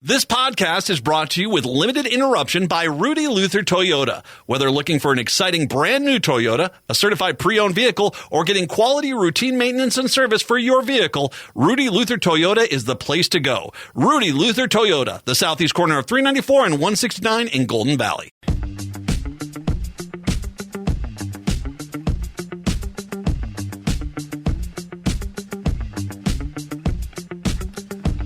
This podcast is brought to you with limited interruption by Rudy Luther Toyota. Whether looking for an exciting brand new Toyota, a certified pre-owned vehicle, or getting quality routine maintenance and service for your vehicle, Rudy Luther Toyota is the place to go. Rudy Luther Toyota, the southeast corner of 394 and 169 in Golden Valley.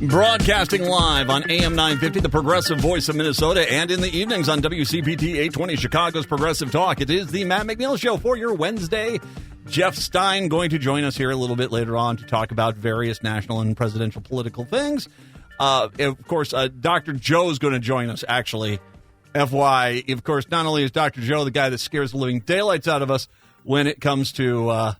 Broadcasting live on AM 950, the progressive voice of Minnesota, and in the evenings on WCPT 820, Chicago's Progressive Talk. It is the Matt McNeil Show for your Wednesday. Jeff Stein going to join us here a little bit later on to talk about various national and presidential political things. Of course, Dr. Joe's going to join us, actually. FY, of course, not only is Dr. Joe the guy that scares the living daylights out of us when it comes to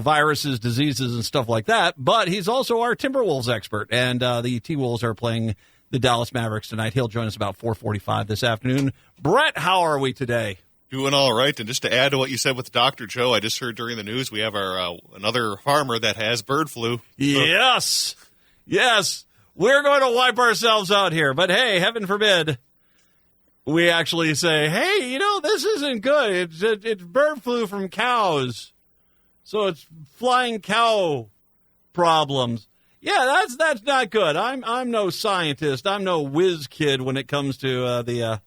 viruses, diseases, and stuff like that. But he's also our Timberwolves expert, and the T-Wolves are playing the Dallas Mavericks tonight. He'll join us about 4:45 this afternoon. Brett, how are we today? Doing all right. And just to add to what you said with Dr. Joe, I just heard during the news we have our another farmer that has bird flu. Yes. We're going to wipe ourselves out here. But, hey, heaven forbid we actually say, hey, this isn't good. It's bird flu from cows. So it's flying cow problems. Yeah, that's not good. I'm no scientist. I'm no whiz kid when it comes to the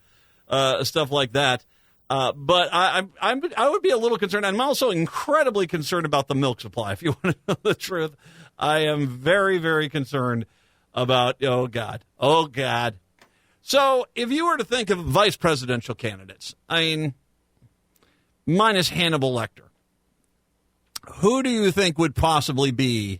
stuff like that. But I would be a little concerned. I'm also incredibly concerned about the milk supply. If you want to know the truth, I am very, very concerned about. Oh God. So if you were to think of vice presidential candidates, minus Hannibal Lecter, who do you think would possibly be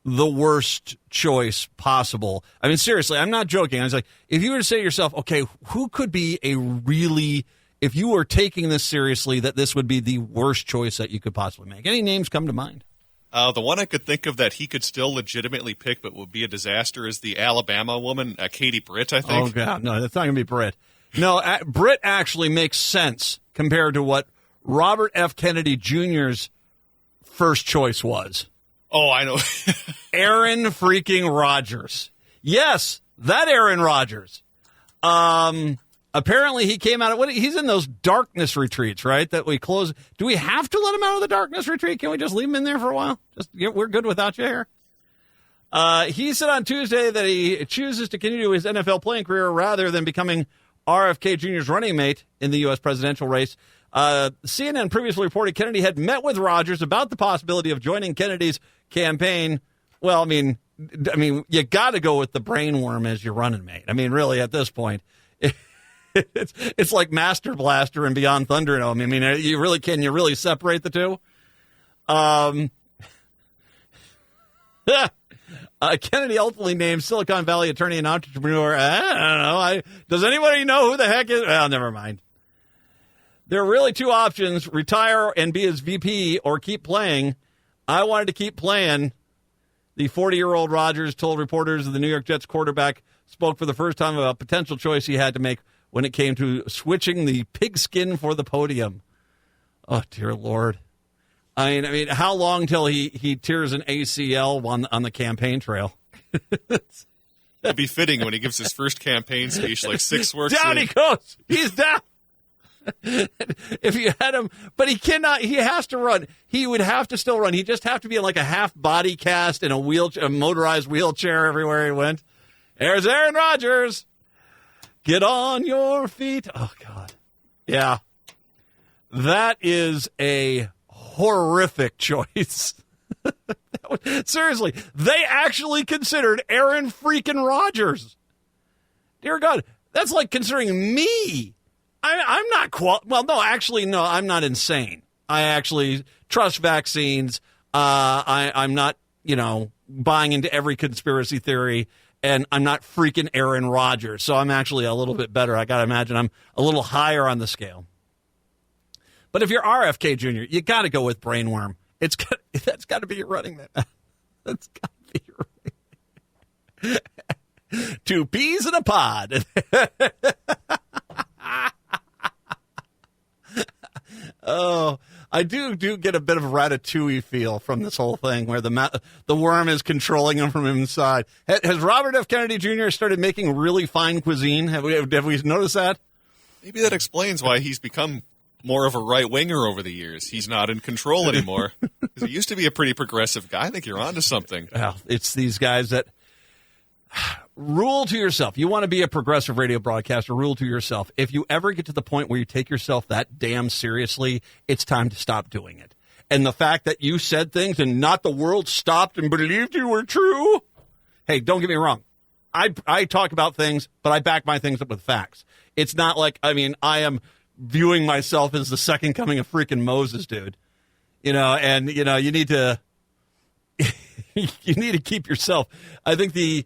the worst choice possible? I mean, seriously, I'm not joking. I was like, if you were to say to yourself, okay, who could be if you were taking this seriously, that this would be the worst choice that you could possibly make? Any names come to mind? The one I could think of that he could still legitimately pick but would be a disaster is the Alabama woman, Katie Britt, I think. Oh, God, no, that's not going to be Britt. No, Britt actually makes sense compared to what Robert F. Kennedy Jr.'s first choice was. Oh, I know. Aaron freaking Rodgers. Yes, that Aaron Rodgers. Apparently he came out of he's in those darkness retreats, right? That we close. Do we have to let him out of the darkness retreat? Can we just leave him in there for a while? We're good without you here. He said on Tuesday that he chooses to continue his NFL playing career rather than becoming RFK Jr.'s running mate in the U.S. presidential race. CNN previously reported Kennedy had met with Rodgers about the possibility of joining Kennedy's campaign. Well, I mean, you got to go with the brainworm as your running mate. I mean, really, at this point, it's like Master Blaster and Beyond Thunderdome. I mean, you really separate the two? Kennedy ultimately named Silicon Valley attorney and entrepreneur. I don't know. Does anybody know who the heck is? Well, never mind. There are really two options, retire and be his VP or keep playing. I wanted to keep playing. The 40-year-old Rodgers told reporters the New York Jets quarterback spoke for the first time about a potential choice he had to make when it came to switching the pigskin for the podium. Oh, dear Lord. I mean, how long till he tears an ACL on the campaign trail? It'd be fitting when he gives his first campaign speech, like 6 works. Down he goes. He's down. If you had him, but he cannot. He has to run. He would have to still run. He'd just have to be in like a half body cast in a motorized wheelchair everywhere he went. There's Aaron Rodgers. Get on your feet. Oh God, yeah, that is a horrific choice. Seriously, they actually considered Aaron freaking Rodgers. Dear God, that's like considering me. I'm not I'm not insane. I actually trust vaccines. I'm not, buying into every conspiracy theory, and I'm not freaking Aaron Rodgers. So I'm actually a little bit better. I got to imagine I'm a little higher on the scale. But if you're RFK Jr., you got to go with brainworm. That's got to be your running mate. That's got to be your running mate. 2 peas in a pod. Oh, I do get a bit of a Ratatouille feel from this whole thing, where the worm is controlling him from inside. Has Robert F. Kennedy Jr. started making really fine cuisine? Have we noticed that? Maybe that explains why he's become more of a right-winger over the years. He's not in control anymore. He used to be a pretty progressive guy. I think you're onto something. Well, it's these guys that rule to yourself. You want to be a progressive radio broadcaster, rule to yourself. If you ever get to the point where you take yourself that damn seriously, it's time to stop doing it. And the fact that you said things and not the world stopped and believed you were true. Hey, don't get me wrong. I talk about things, but I back my things up with facts. It's not like, I am viewing myself as the second coming of freaking Moses, dude. You need to you need to keep yourself. I think the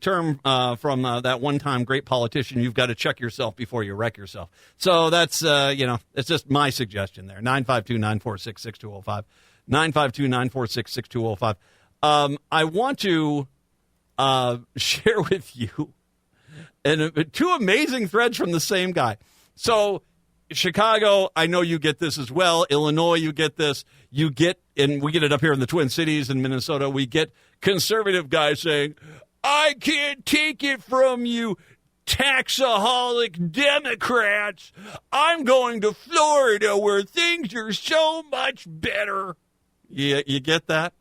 term from that one-time great politician, you've got to check yourself before you wreck yourself. So that's, it's just my suggestion there. 952-946-6205. 952-946-6205. I want to share with you two amazing threads from the same guy. So Chicago, I know you get this as well. Illinois, you get this. And we get it up here in the Twin Cities in Minnesota. We get conservative guys saying, I can't take it from you, taxaholic Democrats. I'm going to Florida where things are so much better. Yeah, you get that?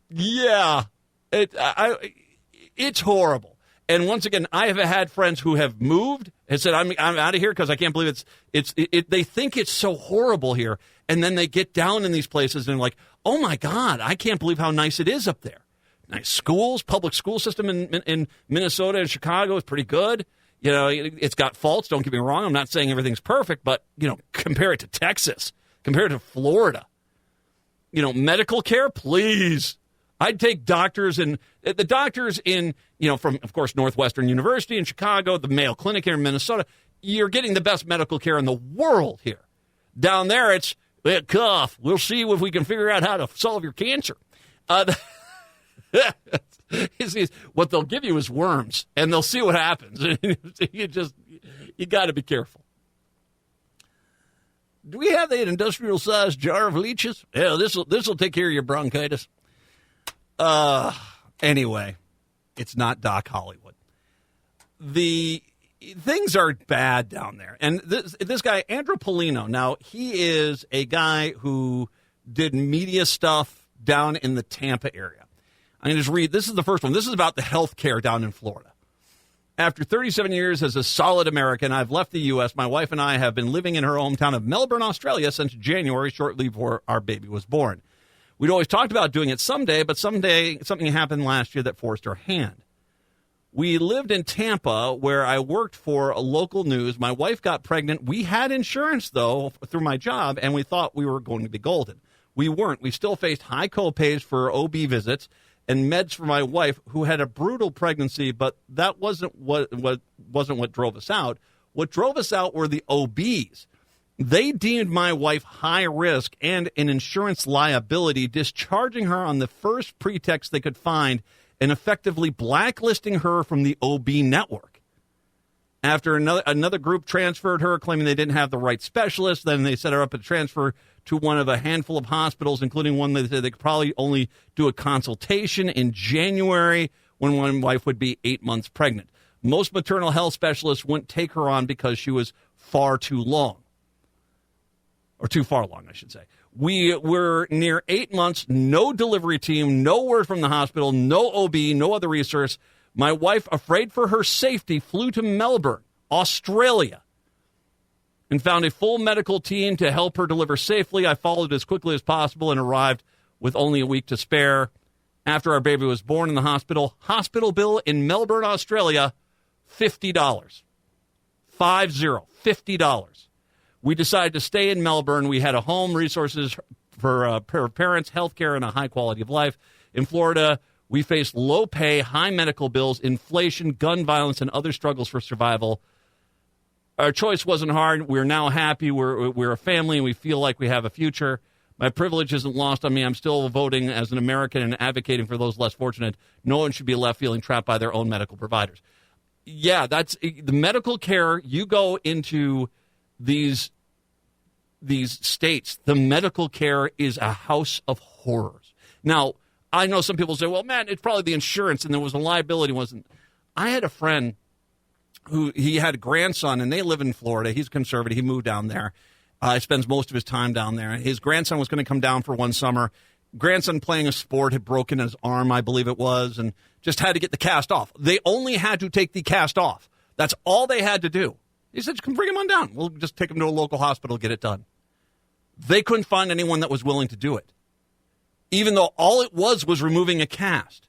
Yeah. It's horrible. And once again, I have had friends who have moved and said, I'm out of here because I can't believe they think it's so horrible here. And then they get down in these places and they're like, oh my God, I can't believe how nice it is up there. Nice schools, public school system in Minnesota and Chicago is pretty good. It's got faults, don't get me wrong. I'm not saying everything's perfect, but, compare it to Texas, compare it to Florida. Medical care, please. I'd take doctors from, of course, Northwestern University in Chicago, the Mayo Clinic here in Minnesota. You're getting the best medical care in the world here. Down there, it's cough. We'll see if we can figure out how to solve your cancer. What they'll give you is worms, and they'll see what happens. you got to be careful. Do we have an industrial-sized jar of leeches? Yeah, this will take care of your bronchitis. Anyway, it's not Doc Hollywood. The things are bad down there. And this guy, Andrew Polino, now he is a guy who did media stuff down in the Tampa area. I'm going to just read. This is the first one. This is about the health care down in Florida. After 37 years as a solid American, I've left the U.S. My wife and I have been living in her hometown of Melbourne, Australia since January, shortly before our baby was born. We'd always talked about doing it someday, but someday something happened last year that forced our hand. We lived in Tampa, where I worked for a local news. My wife got pregnant. We had insurance, though, through my job, and we thought we were going to be golden. We weren't. We still faced high co-pays for OB visits and meds for my wife, who had a brutal pregnancy, but that wasn't what drove us out. What drove us out were the OBs. They deemed my wife high risk and an insurance liability, discharging her on the first pretext they could find and effectively blacklisting her from the OB network. After another group transferred her, claiming they didn't have the right specialist, then they set her up a transfer to one of a handful of hospitals, including one that they could probably only do a consultation in January when one wife would be 8 months pregnant. Most maternal health specialists wouldn't take her on because she was far too long. Or too far along, I should say. We were near 8 months, no delivery team, no word from the hospital, no OB, no other resource. My wife, afraid for her safety, flew to Melbourne, Australia, and found a full medical team to help her deliver safely. I followed as quickly as possible and arrived with only a week to spare. After our baby was born in the hospital bill in Melbourne, Australia, $50. $50. We decided to stay in Melbourne. We had a home, resources for parents, health care, and a high quality of life. In Florida, we faced low pay, high medical bills, inflation, gun violence, and other struggles for survival. Our choice wasn't hard. We're now happy. We're a family, and we feel like we have a future. My privilege isn't lost on me. I'm still voting as an American and advocating for those less fortunate. No one should be left feeling trapped by their own medical providers. Yeah, that's the medical care. You go into these these states, the medical care is a house of horrors. Now, I know some people say, well, man, it's probably the insurance and there was a liability. Wasn't. I had a friend who he had a grandson, and they live in Florida. He's conservative. He moved down there. He spends most of his time down there. His grandson was going to come down for one summer. Grandson playing a sport had broken his arm, I believe it was, and just had to get the cast off. They only had to take the cast off. That's all they had to do. He said, bring him on down. We'll just take him to a local hospital, get it done. They couldn't find anyone that was willing to do it, even though all it was removing a cast.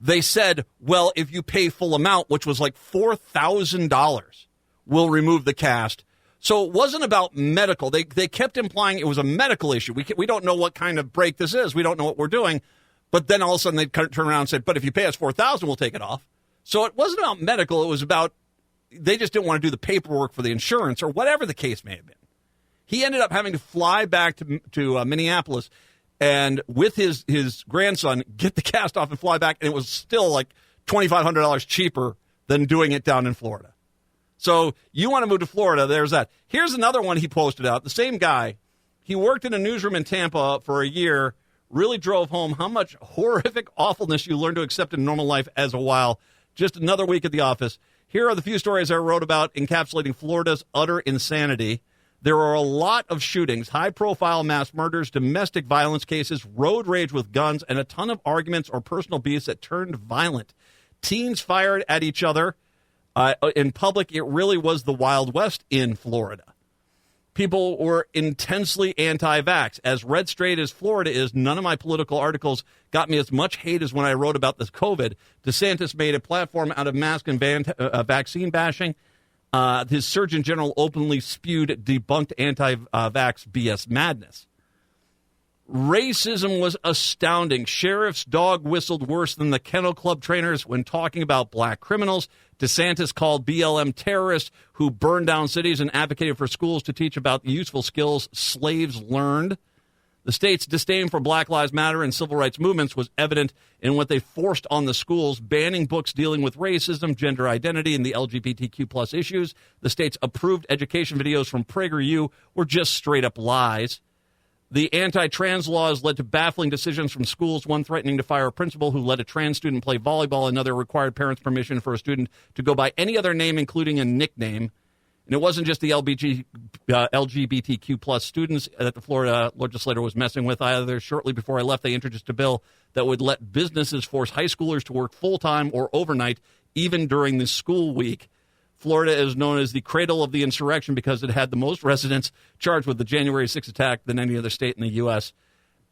They said, well, if you pay full amount, which was like $4,000, we'll remove the cast. So it wasn't about medical. They kept implying it was a medical issue. We don't know what kind of break this is. We don't know what we're doing. But then all of a sudden they turned around and said, but if you pay us $4,000, we'll take it off. So it wasn't about medical. It was about they just didn't want to do the paperwork for the insurance or whatever the case may have been. He ended up having to fly back to Minneapolis and with his grandson get the cast off and fly back. And it was still like $2,500 cheaper than doing it down in Florida. So you want to move to Florida, there's that. Here's another one he posted out. The same guy. He worked in a newsroom in Tampa for a year, really drove home how much horrific awfulness you learn to accept in normal life as a while. Just another week at the office. Here are the few stories I wrote about encapsulating Florida's utter insanity. There are a lot of shootings, high-profile mass murders, domestic violence cases, road rage with guns, and a ton of arguments or personal beefs that turned violent. Teens fired at each other. In public, it really was the Wild West in Florida. People were intensely anti-vax. As red straight as Florida is, none of my political articles got me as much hate as when I wrote about this COVID. DeSantis made a platform out of mask and vaccine bashing. His Surgeon General openly spewed debunked anti-vax BS madness. Racism was astounding. Sheriff's dog whistled worse than the Kennel Club trainers when talking about black criminals. DeSantis called BLM terrorists who burned down cities and advocated for schools to teach about the useful skills slaves learned. The state's disdain for Black Lives Matter and civil rights movements was evident in what they forced on the schools, banning books dealing with racism, gender identity, and the LGBTQ plus issues. The state's approved education videos from PragerU were just straight-up lies. The anti-trans laws led to baffling decisions from schools, one threatening to fire a principal who let a trans student play volleyball, another required parents' permission for a student to go by any other name, including a nickname. And it wasn't just the LGBTQ plus students that the Florida legislature was messing with either. Shortly before I left, they introduced a bill that would let businesses force high schoolers to work full-time or overnight, even during the school week. Florida is known as the cradle of the insurrection because it had the most residents charged with the January 6th attack than any other state in the U.S.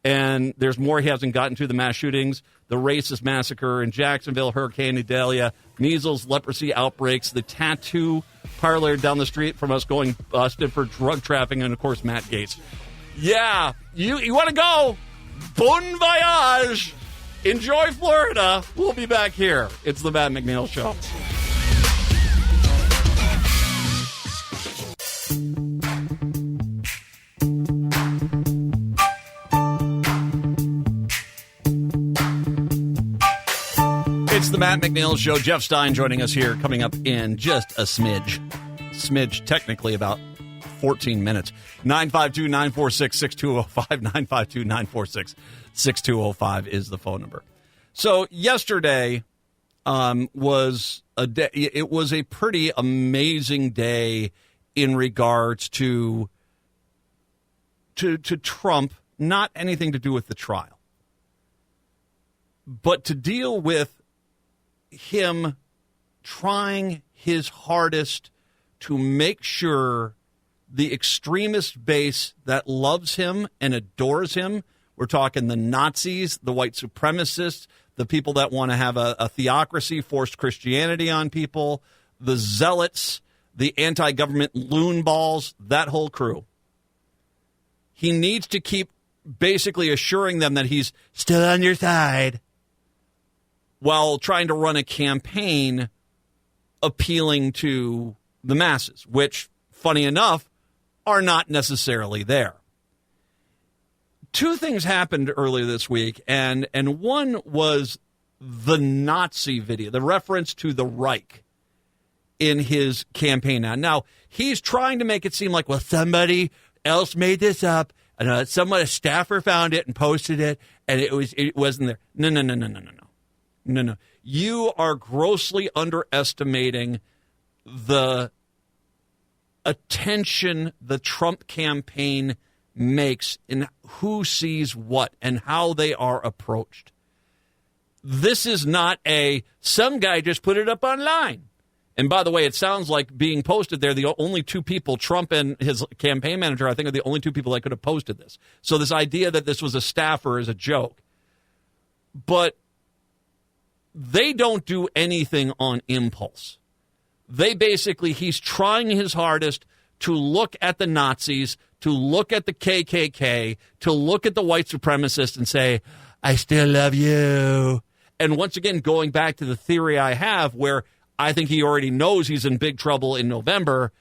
And there's more he hasn't gotten to: the mass shootings, the racist massacre in Jacksonville, Hurricane Idalia, measles, leprosy outbreaks, the tattoo parlor down the street from us going busted for drug trafficking, and, of course, Matt Gaetz. Yeah, you want to go? Bon voyage! Enjoy Florida. We'll be back here. It's the Matt McNeil Show. It's the Matt McNeil Show. Jeff Stein joining us here, coming up in just a smidge, technically about 14 minutes. 952-946-6205, 952-946-6205 is the phone number. So yesterday was a day. It was a pretty amazing day in regards to Trump, not anything to do with the trial, but to deal with him trying his hardest to make sure the extremist base that loves him and adores him, we're talking the Nazis, the white supremacists, the people that want to have a theocracy, forced Christianity on people, the zealots, the anti-government loon balls, that whole crew. He needs to keep basically assuring them that he's still on your side while trying to run a campaign appealing to the masses, which, funny enough, are not necessarily there. Two things happened earlier this week, and one was the Nazi video, the reference to the Reich in his campaign. Now, he's trying to make it seem like, well, somebody else made this up. And a staffer found it and posted it, and it wasn't there. No. You are grossly underestimating the attention the Trump campaign makes in who sees what and how they are approached. This is not some guy just put it up online. And by the way, it sounds like being posted there, the only two people, Trump and his campaign manager, I think are the only two people that could have posted this. So this idea that this was a staffer is a joke. But they don't do anything on impulse. He's trying his hardest to look at the Nazis, to look at the KKK, to look at the white supremacists and say, I still love you. And once again, going back to the theory I have where I think he already knows he's in big trouble in November,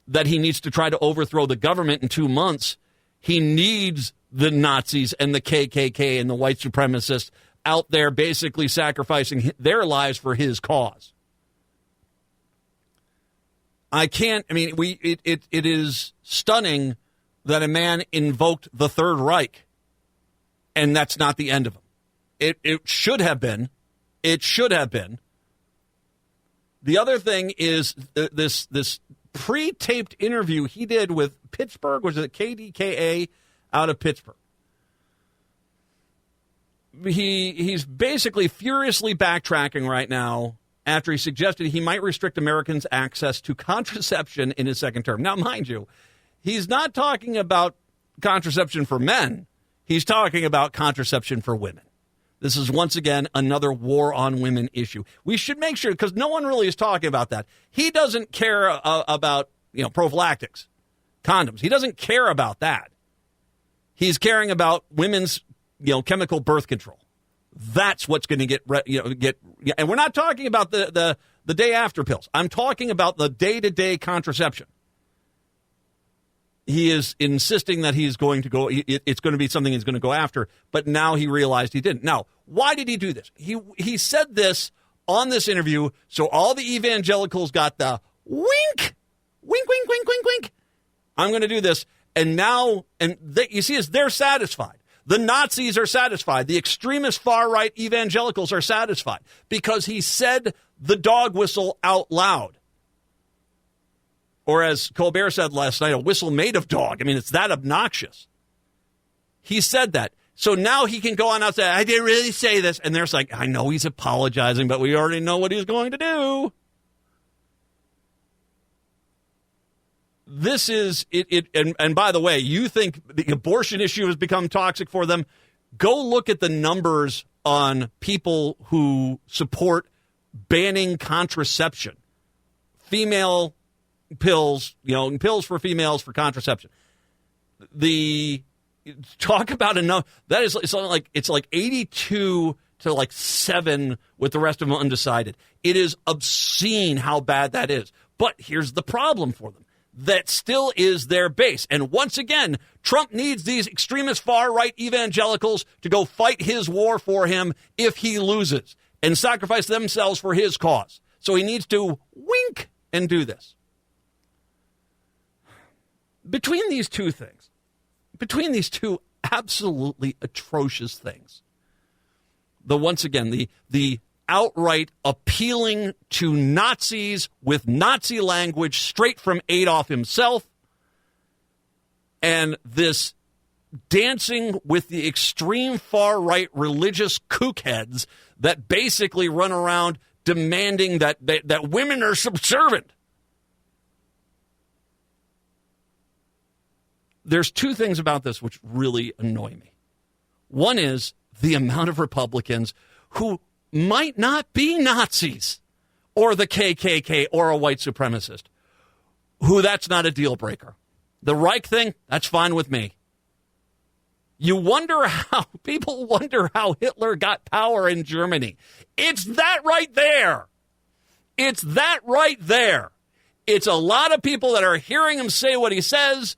that he needs to try to overthrow the government in 2 months. He needs the Nazis and the KKK and the white supremacists out there basically sacrificing their lives for his cause. It is stunning that a man invoked the Third Reich, and that's not the end of him. It should have been. It should have been. The other thing is this pre-taped interview he did with Pittsburgh, was it KDKA out of Pittsburgh? He's basically furiously backtracking right now after he suggested he might restrict Americans' access to contraception in his second term. Now, mind you, he's not talking about contraception for men. He's talking about contraception for women. This is, once again, another war on women issue. We should make sure, because no one really is talking about that. He doesn't care about, prophylactics, condoms. He doesn't care about that. He's caring about women's, chemical birth control. That's what's going to get. And we're not talking about the day after pills. I'm talking about the day-to-day contraception. He is insisting that he's going to go, it's going to be something he's going to go after, but now he realized he didn't. Now, why did he do this? He said this on this interview, so all the evangelicals got the wink, wink, wink, wink, wink, wink. I'm going to do this. And now, you see, they're satisfied. The Nazis are satisfied. The extremist far-right evangelicals are satisfied because he said the dog whistle out loud. Or as Colbert said last night, a whistle made of dog. It's that obnoxious. He said that. So now he can go on out and say, I didn't really say this. And there's like, I know he's apologizing, but we already know what he's going to do. This is it. And by the way, you think the abortion issue has become toxic for them? Go look at the numbers on people who support banning contraception. Female pills, pills for females for contraception. Talk about enough. That is it's like 82 to 7 with the rest of them undecided. It is obscene how bad that is. But here's the problem for them. That still is their base. And once again, Trump needs these extremist far-right evangelicals to go fight his war for him if he loses and sacrifice themselves for his cause. So he needs to wink and do this. Between these two things, between these two absolutely atrocious things, once again, the outright appealing to Nazis with Nazi language straight from Adolf himself, and this dancing with the extreme far-right religious kookheads that basically run around demanding that women are subservient. There's two things about this which really annoy me. One is the amount of Republicans who might not be Nazis or the KKK or a white supremacist, who that's not a deal breaker. The Reich thing, that's fine with me. People wonder how Hitler got power in Germany. It's that right there. It's that right there. It's a lot of people that are hearing him say what he says,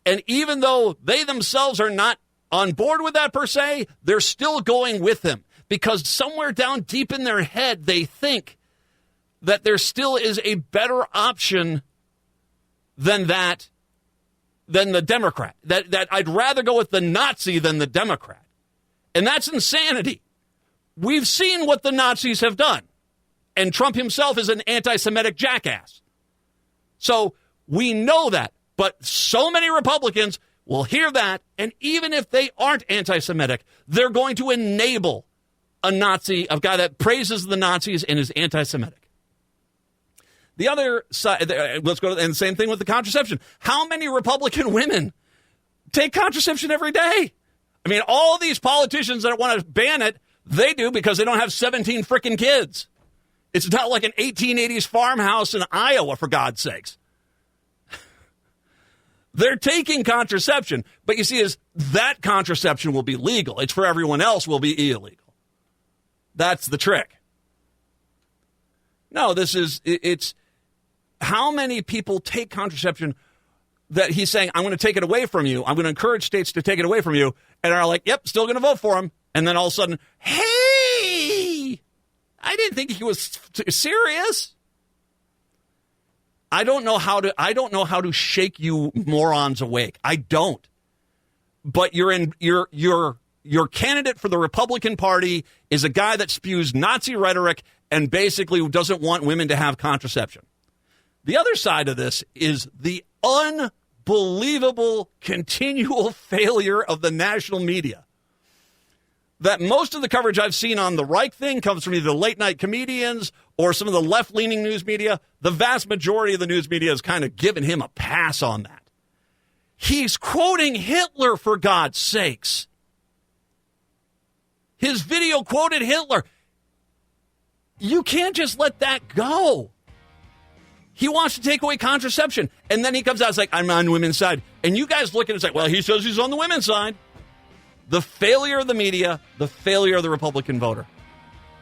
and even though they themselves are not on board with that per se, they're still going with him. Because somewhere down deep in their head, they think that there still is a better option than that than the Democrat. That I'd rather go with the Nazi than the Democrat. And that's insanity. We've seen what the Nazis have done. And Trump himself is an anti-Semitic jackass. So we know that. But so many Republicans will hear that, and even if they aren't anti-Semitic, they're going to enable a Nazi, a guy that praises the Nazis and is anti-Semitic. The other side, let's go to, and the same thing with the contraception. How many Republican women take contraception every day? I mean, all these politicians that want to ban it, they do because they don't have 17 frickin' kids. It's not like an 1880s farmhouse in Iowa, for God's sakes. They're taking contraception, but you see, is that contraception will be legal. It's for everyone else will be illegal. That's the trick. No, it's how many people take contraception that he's saying, I'm going to take it away from you. I'm going to encourage states to take it away from you, and are like, yep, still going to vote for him. And then all of a sudden, hey, I didn't think he was serious. I don't know how to shake you morons awake. I don't. But your candidate for the Republican Party is a guy that spews Nazi rhetoric and basically doesn't want women to have contraception. The other side of this is the unbelievable continual failure of the national media. That most of the coverage I've seen on the Reich thing comes from either late-night comedians or some of the left-leaning news media. The vast majority of the news media has kind of given him a pass on that. He's quoting Hitler, for God's sakes. His video quoted Hitler. You can't just let that go. He wants to take away contraception. And then he comes out and says, like, I'm on the women's side. And you guys look at it and say, well, he says he's on the women's side. The failure of the media, the failure of the Republican voter.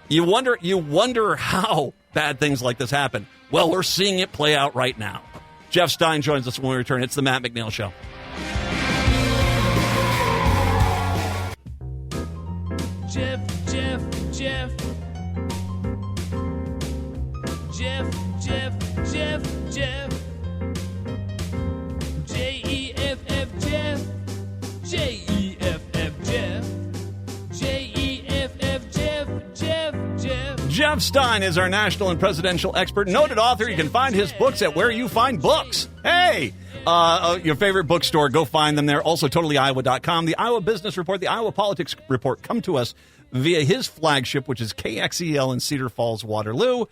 You wonder how bad things like this happen. Well, we're seeing it play out right now. Jeff Stein joins us when we return. It's the Matt McNeil Show. Jeff. J-E-F-F, Jeff. J-E-F-F, Jeff. J-E-F-F, Jeff. Jeff Stein is our national and presidential expert, noted author. You can find his books at where you find books. Hey! Your favorite bookstore, go find them there. Also, totallyiowa.com. The Iowa Business Report, the Iowa Politics Report come to us via his flagship, which is KXEL in Cedar Falls, Waterloo.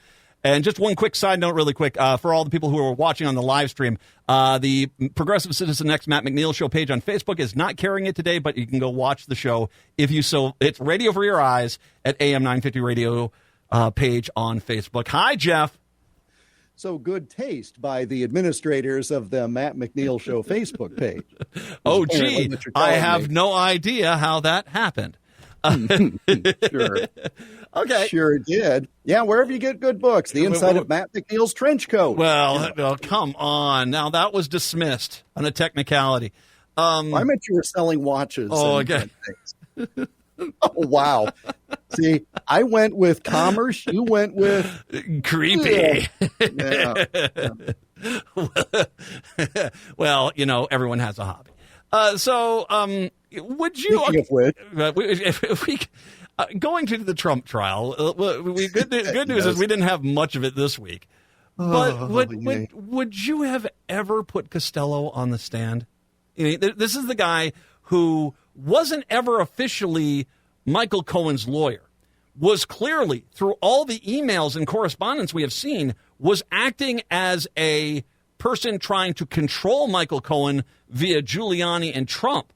And just one quick side note really quick, for all the people who are watching on the live stream, the Progressive Citizen X Matt McNeil Show page on Facebook is not carrying it today, but you can go watch the show if you so. It's Radio for Your Eyes at AM 950 Radio page on Facebook. Hi, Jeff. So good taste by the administrators of the Matt McNeil Show Facebook page. Oh, gee, I have no idea how that happened. Sure. Okay. Sure did. Yeah, wherever you get good books. The Inside of Matt McNeil's Trench Coat. Well, come on. Now, that was dismissed on a technicality. I meant you were selling watches. Oh, again. Oh, wow. See, I went with commerce. You went with... creepy. Yeah. Well, everyone has a hobby. Would you... Speaking of which... If we... going to the Trump trial, good news is we didn't have much of it this week. But would you have ever put Costello on the stand? This is the guy who wasn't ever officially Michael Cohen's lawyer, was clearly, through all the emails and correspondence we have seen, was acting as a person trying to control Michael Cohen via Giuliani and Trump.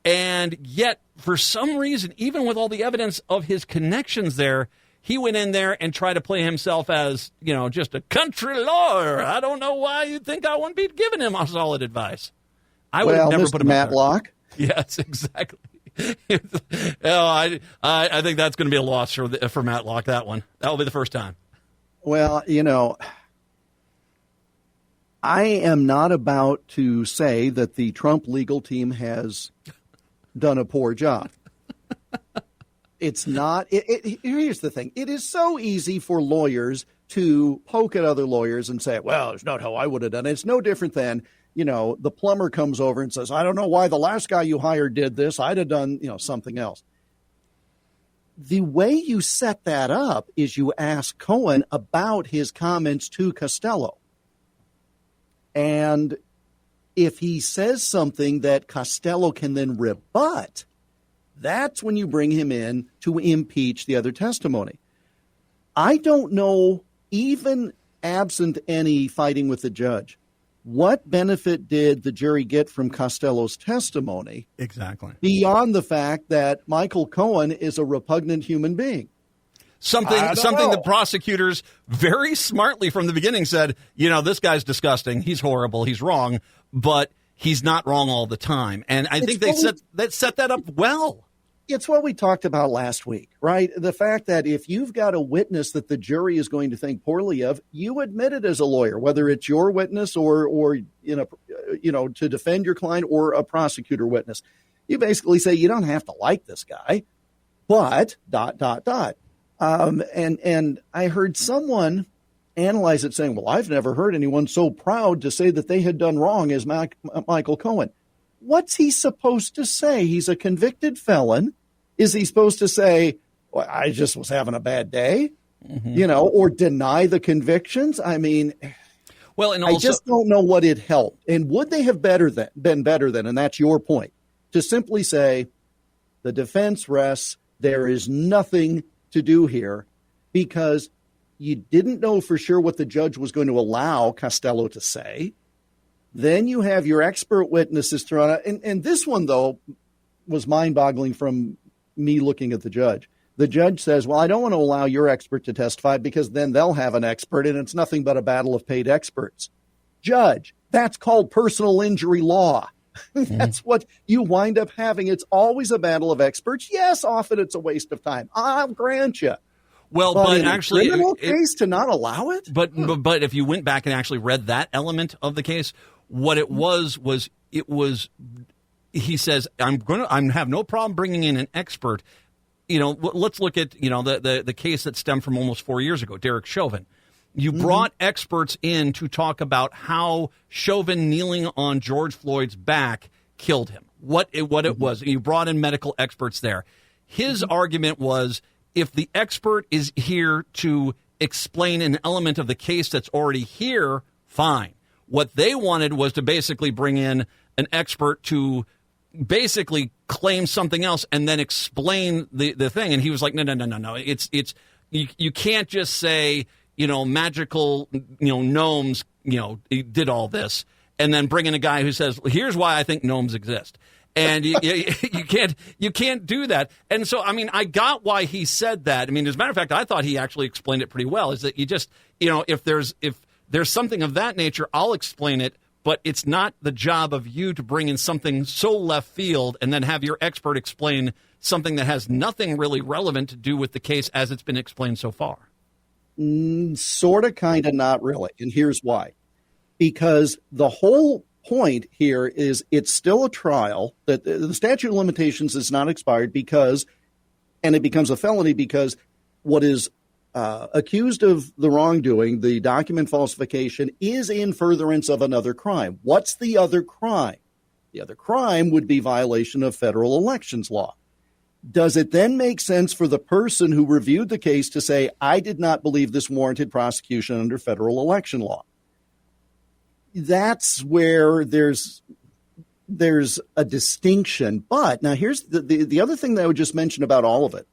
And yet, for some reason, even with all the evidence of his connections there, he went in there and tried to play himself as, just a country lawyer. I don't know why you'd think I wouldn't be giving him solid advice. I would have never Mr. put him Matlock. Yes, exactly. I think that's going to be a loss for Matlock, that one. That will be the first time. Well, I am not about to say that the Trump legal team has done a poor job. It's not. Here's the thing. It is so easy for lawyers to poke at other lawyers and say, well, it's not how I would have done it. It's no different than the plumber comes over and says, I don't know why the last guy you hired did this. I'd have done, something else. The way you set that up is you ask Cohen about his comments to Costello. And if he says something that Costello can then rebut, that's when you bring him in to impeach the other testimony. I don't know, even absent any fighting with the judge, what benefit did the jury get from Costello's testimony? Exactly. Beyond the fact that Michael Cohen is a repugnant human being. Something the prosecutors very smartly from the beginning said, this guy's disgusting. He's horrible. He's wrong, but he's not wrong all the time. And I think they set that up well. It's what we talked about last week, right? The fact that if you've got a witness that the jury is going to think poorly of, you admit it as a lawyer, whether it's your witness or to defend your client or a prosecutor witness. You basically say you don't have to like this guy, but ... And I heard someone analyze it saying, well, I've never heard anyone so proud to say that they had done wrong as Michael Cohen. What's he supposed to say? He's a convicted felon. Is he supposed to say, well, I just was having a bad day, or deny the convictions? I mean, well, and also, I just don't know what it helped. And would they have been better than, and that's your point, to simply say the defense rests, there is nothing to do here because you didn't know for sure what the judge was going to allow Costello to say. Then you have your expert witnesses thrown out. And this one, though, was mind-boggling from me looking at the judge. The judge says, well, I don't want to allow your expert to testify because then they'll have an expert, and it's nothing but a battle of paid experts. Judge, that's called personal injury law. That's what you wind up having. It's always a battle of experts. Yes, often it's a waste of time. I'll grant you. Well, but in actually, a criminal case to not allow it. But if you went back and actually read that element of the case, what it was. He says, I have no problem bringing in an expert. Let's look at the case that stemmed from almost 4 years ago, Derek Chauvin. You brought experts in to talk about how Chauvin kneeling on George Floyd's back killed him, what it was. You brought in medical experts there. His argument was, if the expert is here to explain an element of the case that's already here, fine. What they wanted was to basically bring in an expert to basically claim something else and then explain the thing. And he was like, no. It's you can't just say, magical, gnomes, did all this, and then bring in a guy who says, here's why I think gnomes exist. And you can't do that. And so, I got why he said that. As a matter of fact, I thought he actually explained it pretty well, is that you just, if there's something of that nature, I'll explain it, but it's not the job of you to bring in something so left field and then have your expert explain something that has nothing really relevant to do with the case as it's been explained so far. Sort of, kind of, not really. And here's why. Because the whole point here is it's still a trial, that the statute of limitations is not expired and it becomes a felony because what is accused of the wrongdoing, the document falsification, is in furtherance of another crime. What's the other crime? The other crime would be violation of federal elections law. Does it then make sense for the person who reviewed the case to say, I did not believe this warranted prosecution under federal election law? That's where there's a distinction. But now here's the other thing that I would just mention about all of it.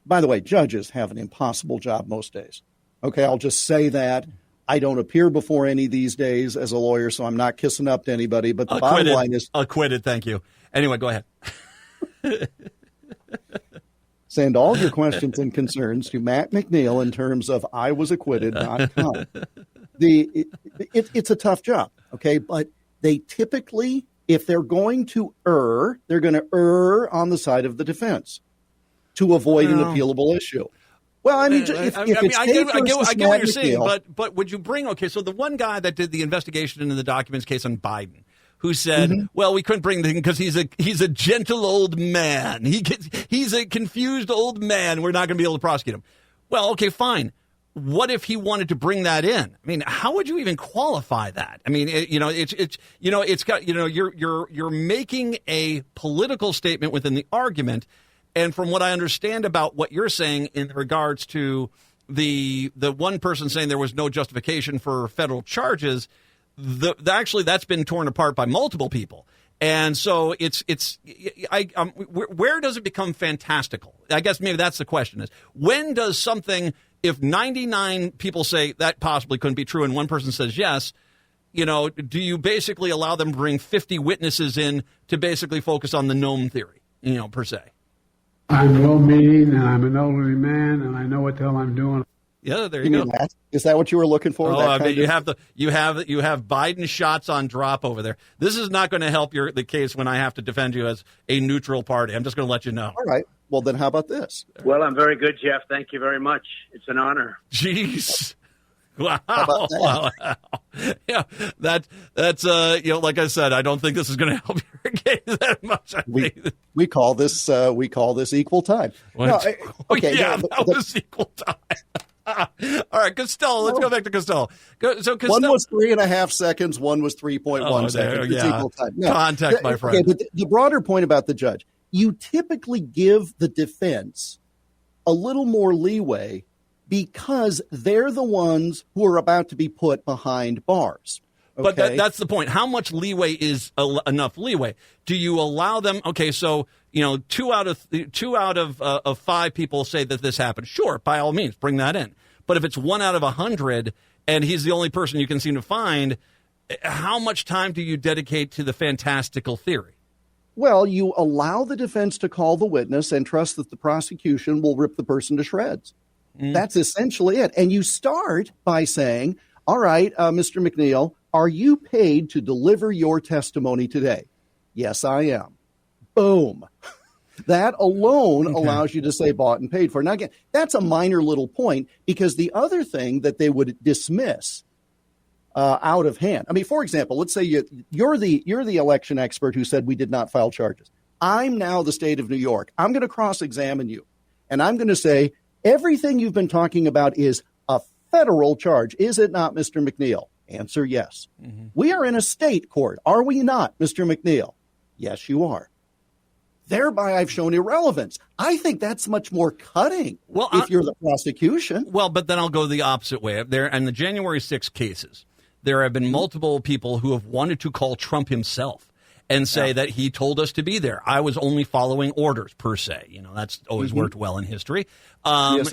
By the way, judges have an impossible job most days. Okay, I'll just say that. I don't appear before any these days as a lawyer, so I'm not kissing up to anybody. But the bottom line is... Acquitted, thank you. Anyway, go ahead. Send all your questions and concerns to Matt McNeil in terms of IWasAcquitted.com. It's a tough job, okay? But they typically, if they're going to err, they're going to err on the side of the defense to avoid an appealable issue. Well, I get what you're saying, but would you bring, so the one guy that did the investigation into the documents case on Biden, who said, well, we couldn't bring him because he's a gentle old man. He's a confused old man. We're not going to be able to prosecute him. Well, okay, fine. what if he wanted to bring that in? I mean, how would you even qualify that? I mean, you're making a political statement within the argument. And from what I understand about what you're saying in regards to the one person saying there was no justification for federal charges, actually that's been torn apart by multiple people. And so where does it become fantastical? I guess maybe that's the question is, when does something, if 99 people say that possibly couldn't be true and one person says yes, do you basically allow them to bring 50 witnesses in to basically focus on the gnome theory, per se? I'm well-meaning, and I'm an elderly man, and I know what the hell I'm doing. Yeah, there you go. Is that what you were looking for? Oh, I mean, you have Biden shots on drop over there. This is not going to help the case when I have to defend you as a neutral party. I'm just going to let you know. All right. Well, then how about this? Well, I'm very good, Jeff. Thank you very much. It's an honor. Jeez. Wow. How about that? Wow. Yeah, that's like I said, I don't think this is going to help your case that much. We call this equal time. That was equal time. All right, Costello. Let's go back to Costello. Costello. One was 3.5 seconds. One was 3.1 seconds. It's equal time. No, context, my friend. Okay, but the broader point about the judge, you typically give the defense a little more leeway because they're the ones who are about to be put behind bars. Okay? But that's the point. How much leeway is enough leeway? Do you allow them? Okay, so two out of 5 people say that this happened. Sure, by all means, bring that in. But if it's 1 out of 100 and he's the only person you can seem to find, how much time do you dedicate to the fantastical theory? Well, you allow the defense to call the witness and trust that the prosecution will rip the person to shreds. That's essentially it. And you start by saying, all right, Mr. McNeil, are you paid to deliver your testimony today? Yes, I am. Boom. That alone allows you to say bought and paid for. Now, again, that's a minor little point because the other thing that they would dismiss out of hand. I mean, for example, let's say you're the election expert who said we did not file charges. I'm now the state of New York. I'm going to cross-examine you, and I'm going to say everything you've been talking about is a federal charge. Is it not, Mr. McNeil? Answer, yes. Mm-hmm. We are in a state court. Are we not, Mr. McNeil? Yes, you are. Thereby, I've shown irrelevance. I think that's much more cutting if you're the prosecution. Well, but then I'll go the opposite way. There, in the January 6 cases, there have been multiple people who have wanted to call Trump himself and say that he told us to be there. I was only following orders, per se. That's always worked well in history. Yes,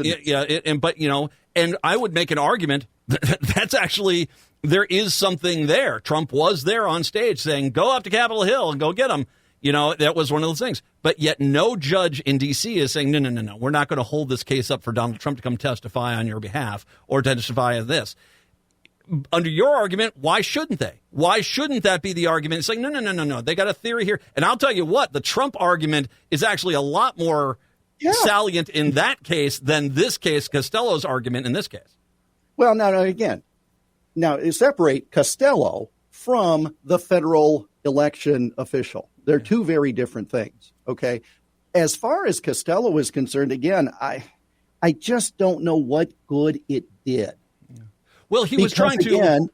and I would make an argument that's actually, there is something there. Trump was there on stage saying, go up to Capitol Hill and go get him. That was one of those things. But yet no judge in D.C. is saying, no, we're not going to hold this case up for Donald Trump to come testify on your behalf or testify as this. Under your argument, why shouldn't they? Why shouldn't that be the argument? It's like, no. They got a theory here. And I'll tell you what, the Trump argument is actually a lot more salient in that case than this case, Costello's argument in this case. Well, now separate Costello from the federal election official. They're two very different things, okay? As far as Costello is concerned, again, I just don't know what good it did. Well, he was trying to.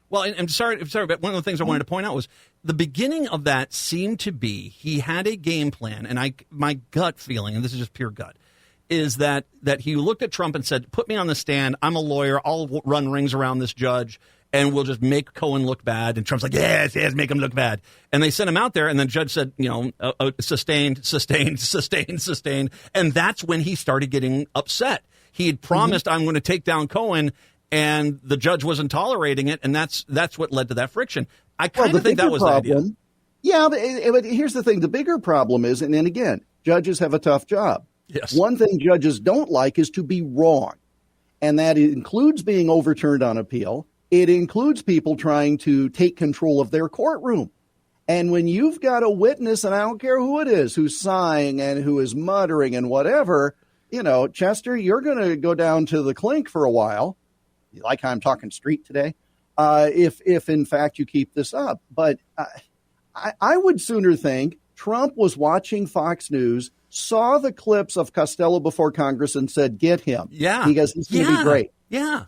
Well, I'm sorry, but one of the things I wanted to point out was the beginning of that seemed to be he had a game plan, and my gut feeling, and this is just pure gut, is that he looked at Trump and said, "Put me on the stand. I'm a lawyer. I'll run rings around this judge, and we'll just make Cohen look bad." And Trump's like, "Yes, make him look bad." And they sent him out there, and the judge said, sustained, and that's when he started getting upset. He had promised, "I'm going to take down Cohen." And the judge wasn't tolerating it, and that's what led to that friction. I kind of think that was the idea. Yeah, but here's the thing. The bigger problem is, and then again, judges have a tough job. Yes. One thing judges don't like is to be wrong, and that includes being overturned on appeal. It includes people trying to take control of their courtroom. And when you've got a witness, and I don't care who it is, who's sighing and who is muttering and whatever, Chester, you're going to go down to the clink for a while. You like how I'm talking street today? If in fact you keep this up. But I would sooner think Trump was watching Fox News, saw the clips of Costello before Congress and said, get him. Yeah. Because he's going to be great. Yeah.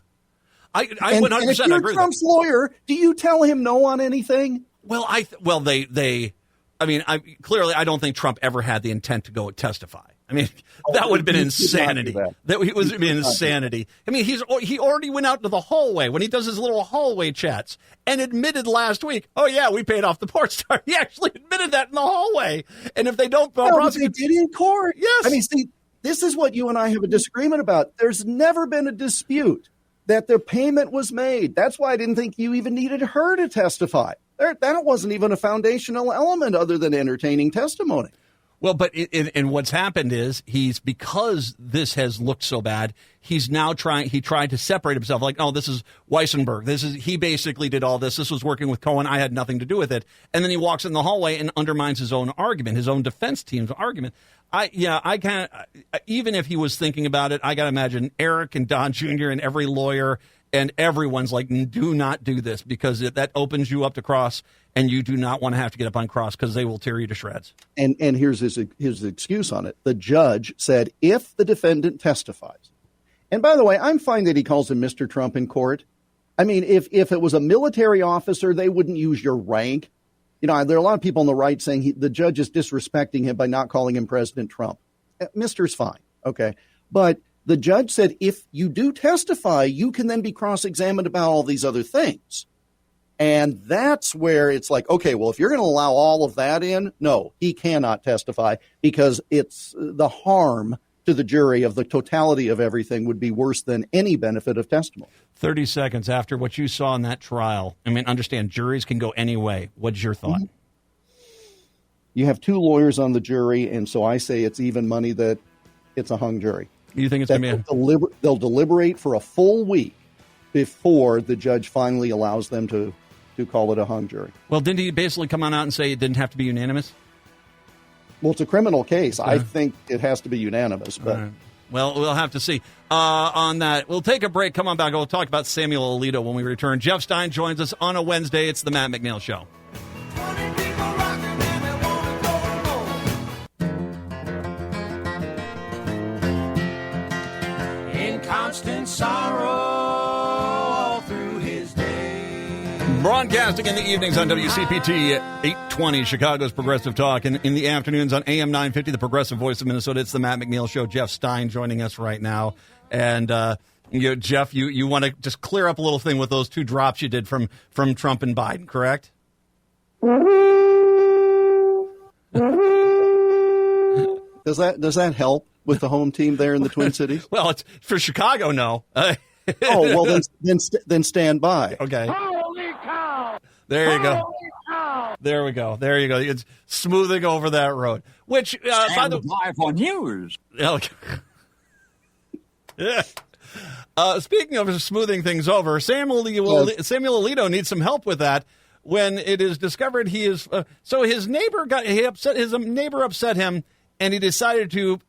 I And 100% if you're agree Trump's with that. lawyer, do you tell him no on anything? Well, clearly I don't think Trump ever had the intent to go testify. I mean, that would have been you could not do insanity. that. That was insanity. I mean, he already went out to the hallway when he does his little hallway chats and admitted last week, oh, yeah, we paid off the porn star. He actually admitted that in the hallway. And if they don't prosecute, they did in court. Yes. I mean, see, this is what you and I have a disagreement about. There's never been a dispute that the payment was made. That's why I didn't think you even needed her to testify. That wasn't even a foundational element other than entertaining testimony. Well, but and what's happened is because this has looked so bad, he's now he tried to separate himself. Like, oh, this is Weissenberg. He basically did all this. This was working with Cohen. I had nothing to do with it. And then he walks in the hallway and undermines his own argument, his own defense team's argument. I can't, even if he was thinking about it, I got to imagine Eric and Don Jr. and every lawyer and everyone's like, do not do this because that opens you up to cross, and you do not want to have to get up on cross because they will tear you to shreds. And here's his excuse on it. The judge said if the defendant testifies, and by the way, I'm fine that he calls him Mr. Trump in court. I mean, if it was a military officer, they wouldn't use your rank. You know, there are a lot of people on the right saying the judge is disrespecting him by not calling him President Trump. Mister's fine, okay? But the judge said if you do testify, you can then be cross-examined about all these other things. And that's where it's like, okay, well, if you're going to allow all of that in, no, he cannot testify because it's the harm to the jury of the totality of everything would be worse than any benefit of testimony. 30 seconds after what you saw in that trial. I mean, understand, juries can go any way. What's your thought? You have two lawyers on the jury, and so I say it's even money that it's a hung jury. You think it's going to be they'll deliberate for a full week before the judge finally allows them to call it a hung jury. Well, didn't he basically come on out and say it didn't have to be unanimous? Well, it's a criminal case. I think it has to be unanimous. But right. Well, we'll have to see on that. We'll take a break. Come on back. We'll talk about Samuel Alito when we return. Jeff Stein joins us on a Wednesday. It's the Matt McNeil Show. In constant sorrow all through his day. Broadcasting in the evenings on WCPT 820, Chicago's Progressive Talk, and in the afternoons on AM 950, the Progressive Voice of Minnesota. It's the Matt McNeil Show. Jeff Stein joining us right now. And, Jeff, you want to just clear up a little thing with those two drops you did from Trump and Biden, correct? Does that help with the home team there in the Twin Cities? Well, it's for Chicago, no. Oh, well, then stand by. Okay. Holy cow! There you go. Holy cow! There we go. There you go. It's smoothing over that road. Which, by the live on news. Okay. Yeah. Speaking of smoothing things over, Samuel Alito needs some help with that. When it is discovered he is so his neighbor upset him, and he decided to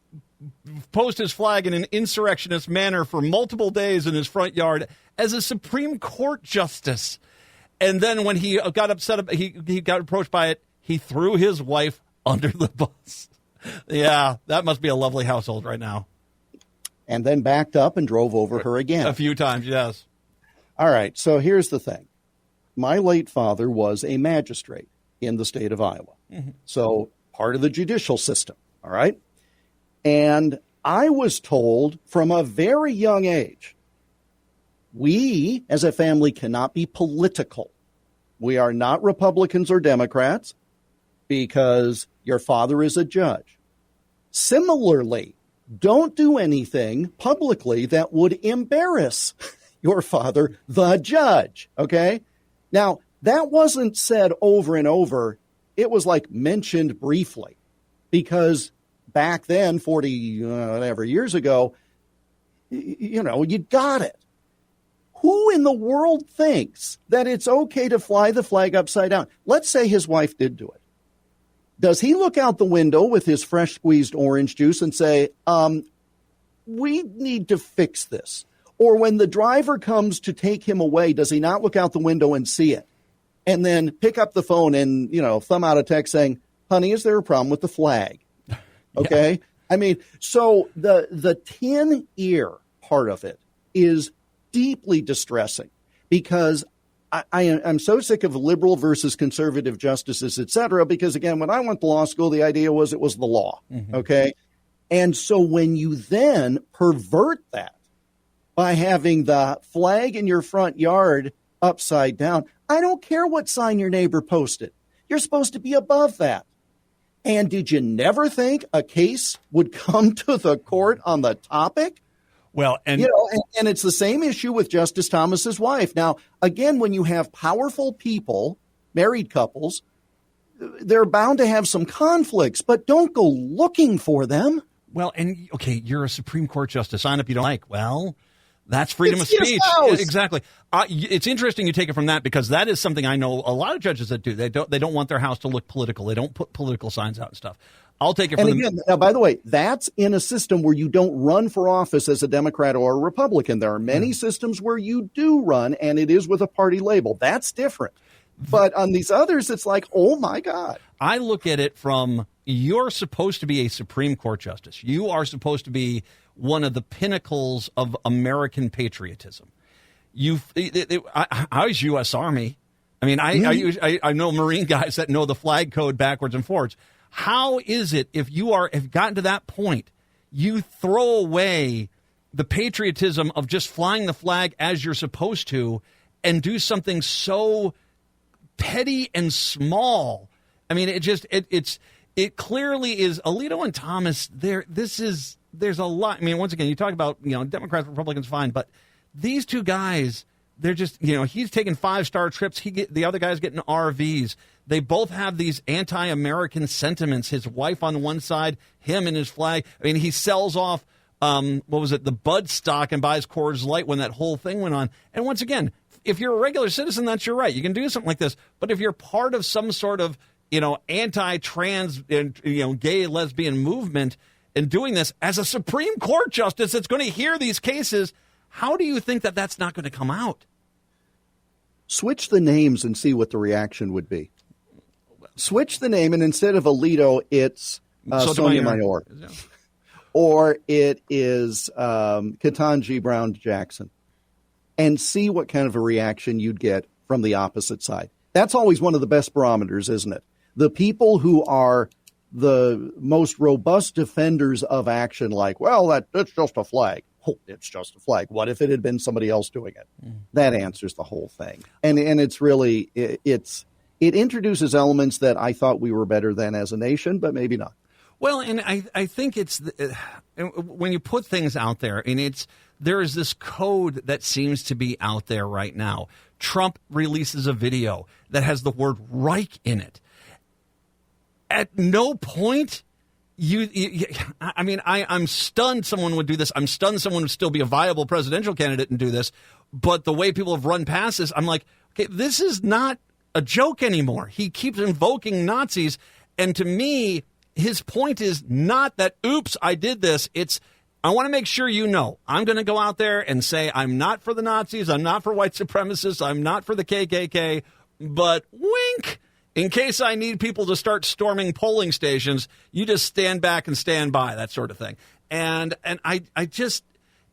post his flag in an insurrectionist manner for multiple days in his front yard as a Supreme Court justice. And then when he got upset, he got approached by it, he threw his wife under the bus. Yeah, that must be a lovely household right now. And then backed up and drove over her again. A few times, yes. All right, so here's the thing. My late father was a magistrate in the state of Iowa. Mm-hmm. So part of the judicial system, all right? And I was told from a very young age, we as a family cannot be political. We are not Republicans or Democrats because your father is a judge. Similarly, don't do anything publicly that would embarrass your father, the judge, okay? Now, that wasn't said over and over. It was like mentioned briefly because back then, 40 whatever years ago, you got it. Who in the world thinks that it's okay to fly the flag upside down? Let's say his wife did do it. Does he look out the window with his fresh squeezed orange juice and say, we need to fix this? Or when the driver comes to take him away, does he not look out the window and see it? And then pick up the phone and, thumb out a text saying, honey, is there a problem with the flag? Okay. Yeah. I mean, so the tin ear part of it is deeply distressing because I'm so sick of liberal versus conservative justices, et cetera, because, again, when I went to law school, the idea was it was the law, okay? And so when you then pervert that by having the flag in your front yard upside down, I don't care what sign your neighbor posted. You're supposed to be above that. And did you never think a case would come to the court on the topic? Well, and and it's the same issue with Justice Thomas's wife. Now, again, when you have powerful people, married couples, they're bound to have some conflicts, but don't go looking for them. Well, and okay, you're a Supreme Court justice. Sign up you don't like. Well, that's freedom of It's your speech. spouse. Exactly. It's interesting you take it from that because that is something I know a lot of judges that do. They don't want their house to look political. They don't put political signs out and stuff. I'll take it from And again, now, by the way, that's in a system where you don't run for office as a Democrat or a Republican. There are many systems where you do run, and it is with a party label. That's different. But on these others, it's like, oh, my God. I look at it from you're supposed to be a Supreme Court justice. You are supposed to be one of the pinnacles of American patriotism. I was U.S. Army. I mean, I know Marine guys that know the flag code backwards and forwards. How is it if have gotten to that point, you throw away the patriotism of just flying the flag as you're supposed to and do something so petty and small? I mean, it clearly is Alito and Thomas. There's a lot. I mean, once again, you talk about, Democrats, Republicans, fine, but these two guys, they're just, he's taking 5-star trips. The other guy's getting RVs. They both have these anti-American sentiments. His wife on one side, him and his flag. I mean, he sells off, the Bud stock and buys Coors Light when that whole thing went on. And once again, if you're a regular citizen, that's your right. You can do something like this. But if you're part of some sort of, anti-trans, gay, lesbian movement and doing this as a Supreme Court justice that's going to hear these cases, how do you think that that's not going to come out? Switch the names and see what the reaction would be. Switch the name, and instead of Alito, it's Sotomayor. Yeah. Or it is Ketanji Brown Jackson. And see what kind of a reaction you'd get from the opposite side. That's always one of the best barometers, isn't it? The people who are the most robust defenders of action, like, well, that's just a flag. Oh, it's just a flag. What if it had been somebody else doing it? That answers the whole thing. And it's really, it introduces elements that I thought we were better than as a nation, but maybe not. Well, and I think it's when you put things out there, and there is this code that seems to be out there right now. Trump releases a video that has the word Reich in it. At no point, I'm stunned someone would do this. I'm stunned someone would still be a viable presidential candidate and do this. But the way people have run past this, I'm like, okay, this is not a joke anymore. He keeps invoking Nazis. And to me, his point is not that, oops, I did this. It's, I want to make sure I'm going to go out there and say I'm not for the Nazis. I'm not for white supremacists. I'm not for the KKK. But wink, in case I need people to start storming polling stations, you just stand back and stand by, that sort of thing. And I just,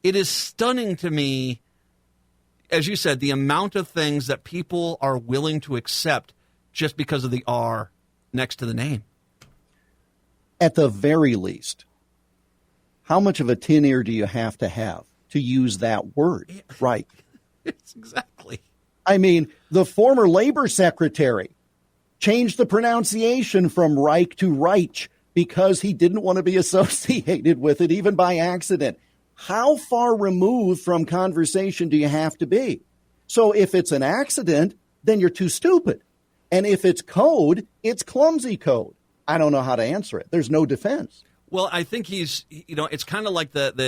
it is stunning to me, as you said, the amount of things that people are willing to accept just because of the R next to the name. At the very least, how much of a tin ear do you have to use that word, right? It's exactly. I mean, the former labor secretary changed the pronunciation from Reich to Reich because he didn't want to be associated with it, even by accident. How far removed from conversation do you have to be? So if it's an accident, then you're too stupid. And if it's code, it's clumsy code. I don't know how to answer it. There's no defense. Well, I think he's, it's kind of like the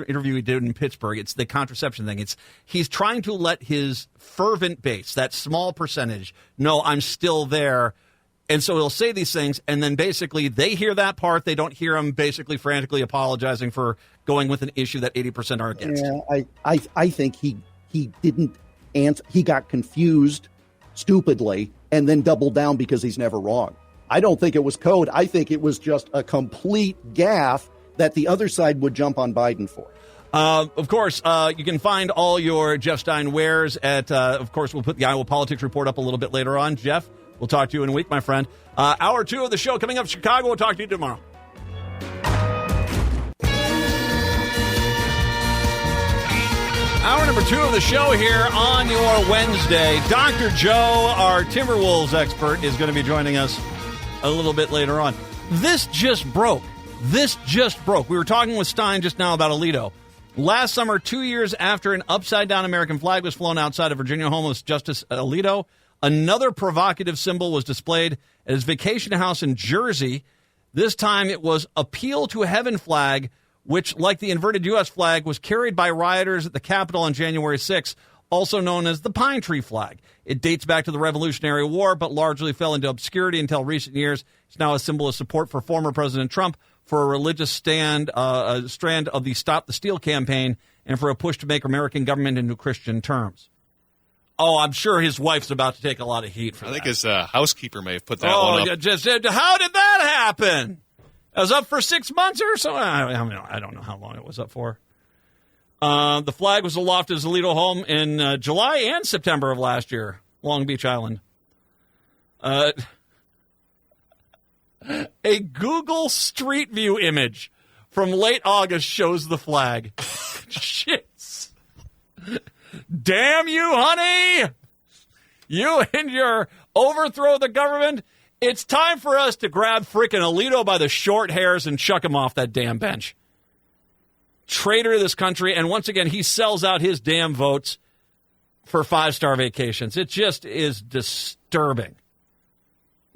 interview he did in Pittsburgh. It's the contraception thing. He's trying to let his fervent base, that small percentage, know I'm still there. And so he'll say these things, and then basically they hear that part. They don't hear him basically frantically apologizing for going with an issue that 80% are against. Yeah, I think he didn't answer. He got confused stupidly and then doubled down because he's never wrong. I don't think it was code. I think it was just a complete gaffe that the other side would jump on Biden for. Of course, you can find all your Jeff Stein wares at, of course, we'll put the Iowa Politics Report up a little bit later on. Jeff, we'll talk to you in a week, my friend. Hour 2 of the show coming up, Chicago. We'll talk to you tomorrow. Hour number 2 of the show here on your Wednesday. Dr. Joe, our Timberwolves expert, is going to be joining us a little bit later on. This just broke. We were talking with Stein just now about Alito. Last summer, 2 years after an upside-down American flag was flown outside of Virginia home of Justice Alito, another provocative symbol was displayed at his vacation house in Jersey. This time it was Appeal to Heaven flag, which, like the inverted U.S. flag, was carried by rioters at the Capitol on January 6th, also known as the Pine Tree flag. It dates back to the Revolutionary War, but largely fell into obscurity until recent years. It's now a symbol of support for former President Trump, for a religious strand of the Stop the Steal campaign, and for a push to make American government into Christian terms. Oh, I'm sure his wife's about to take a lot of heat for that. I think his housekeeper may have put that one up. How did that happen? It was up for 6 months or so. I don't know how long it was up for. The flag was aloft at his Alito home in July and September of last year, Long Beach Island. A Google Street View image from late August shows the flag. Shit. Damn you, honey! You and your overthrow the government. It's time for us to grab frickin' Alito by the short hairs and chuck him off that damn bench. Traitor to this country, and once again, he sells out his damn votes for 5-star vacations. It just is disturbing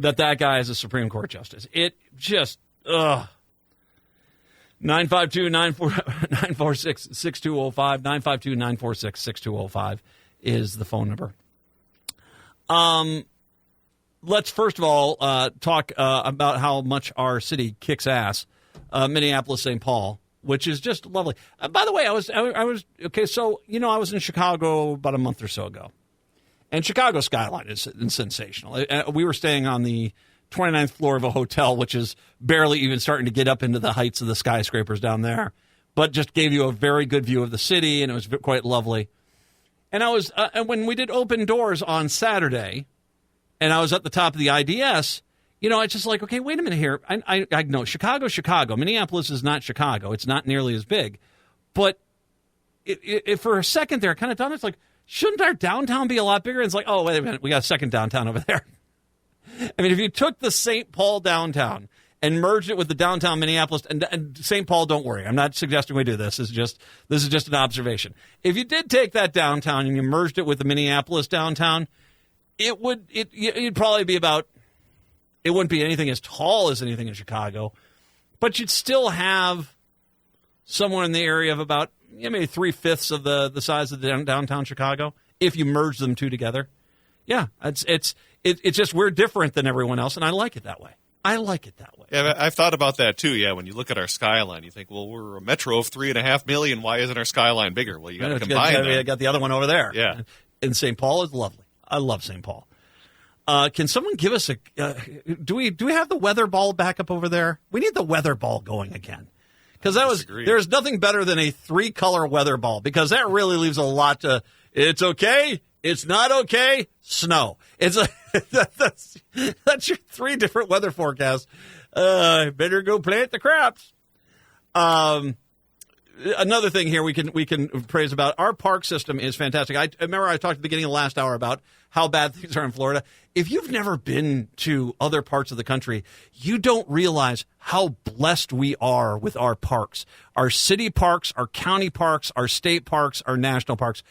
that guy is a Supreme Court justice. It just, 952-946-6205, 952-946-6205 is the phone number. Let's first of all talk about how much our city kicks ass, Minneapolis, St. Paul, which is just lovely. By the way, I was okay. So I was in Chicago about a month or so ago, and Chicago skyline is sensational. We were staying on the 29th floor of a hotel, which is barely even starting to get up into the heights of the skyscrapers down there, but just gave you a very good view of the city, and it was quite lovely. And I was when we did open doors on Saturday, and I was at the top of the IDS. It's just like, okay, wait a minute here. I know Chicago. Minneapolis is not Chicago. It's not nearly as big. But it for a second there, kind of done. It's like, shouldn't our downtown be a lot bigger? And it's like, oh, wait a minute. We got a second downtown over there. I mean, if you took the St. Paul downtown and merged it with the downtown Minneapolis, and St. Paul, don't worry. I'm not suggesting we do this. This is just an observation. If you did take that downtown and you merged it with the Minneapolis downtown, it'd probably be about, it wouldn't be anything as tall as anything in Chicago, but you'd still have somewhere in the area of about maybe 3/5 of the size of the downtown Chicago if you merge them two together. Yeah, it's just we're different than everyone else, and I like it that way. Yeah, I've thought about that too. Yeah, when you look at our skyline, you think, well, we're a metro of 3.5 million. Why isn't our skyline bigger? Well, you got to combine them. You got the other one over there. Yeah, and St. Paul is lovely. I love St. Paul. Can someone give us do we have the weather ball back up over there? We need the weather ball going again. Because there's nothing better than a 3-color weather ball, because that really leaves a lot to, it's okay, it's not okay, snow. It's that's your 3 different weather forecasts. Better go plant the crops. Another thing here we can praise about, our park system is fantastic. I remember I talked at the beginning of the last hour about how bad things are in Florida. If you've never been to other parts of the country, you don't realize how blessed we are with our parks, our city parks, our county parks, our state parks, our national parks.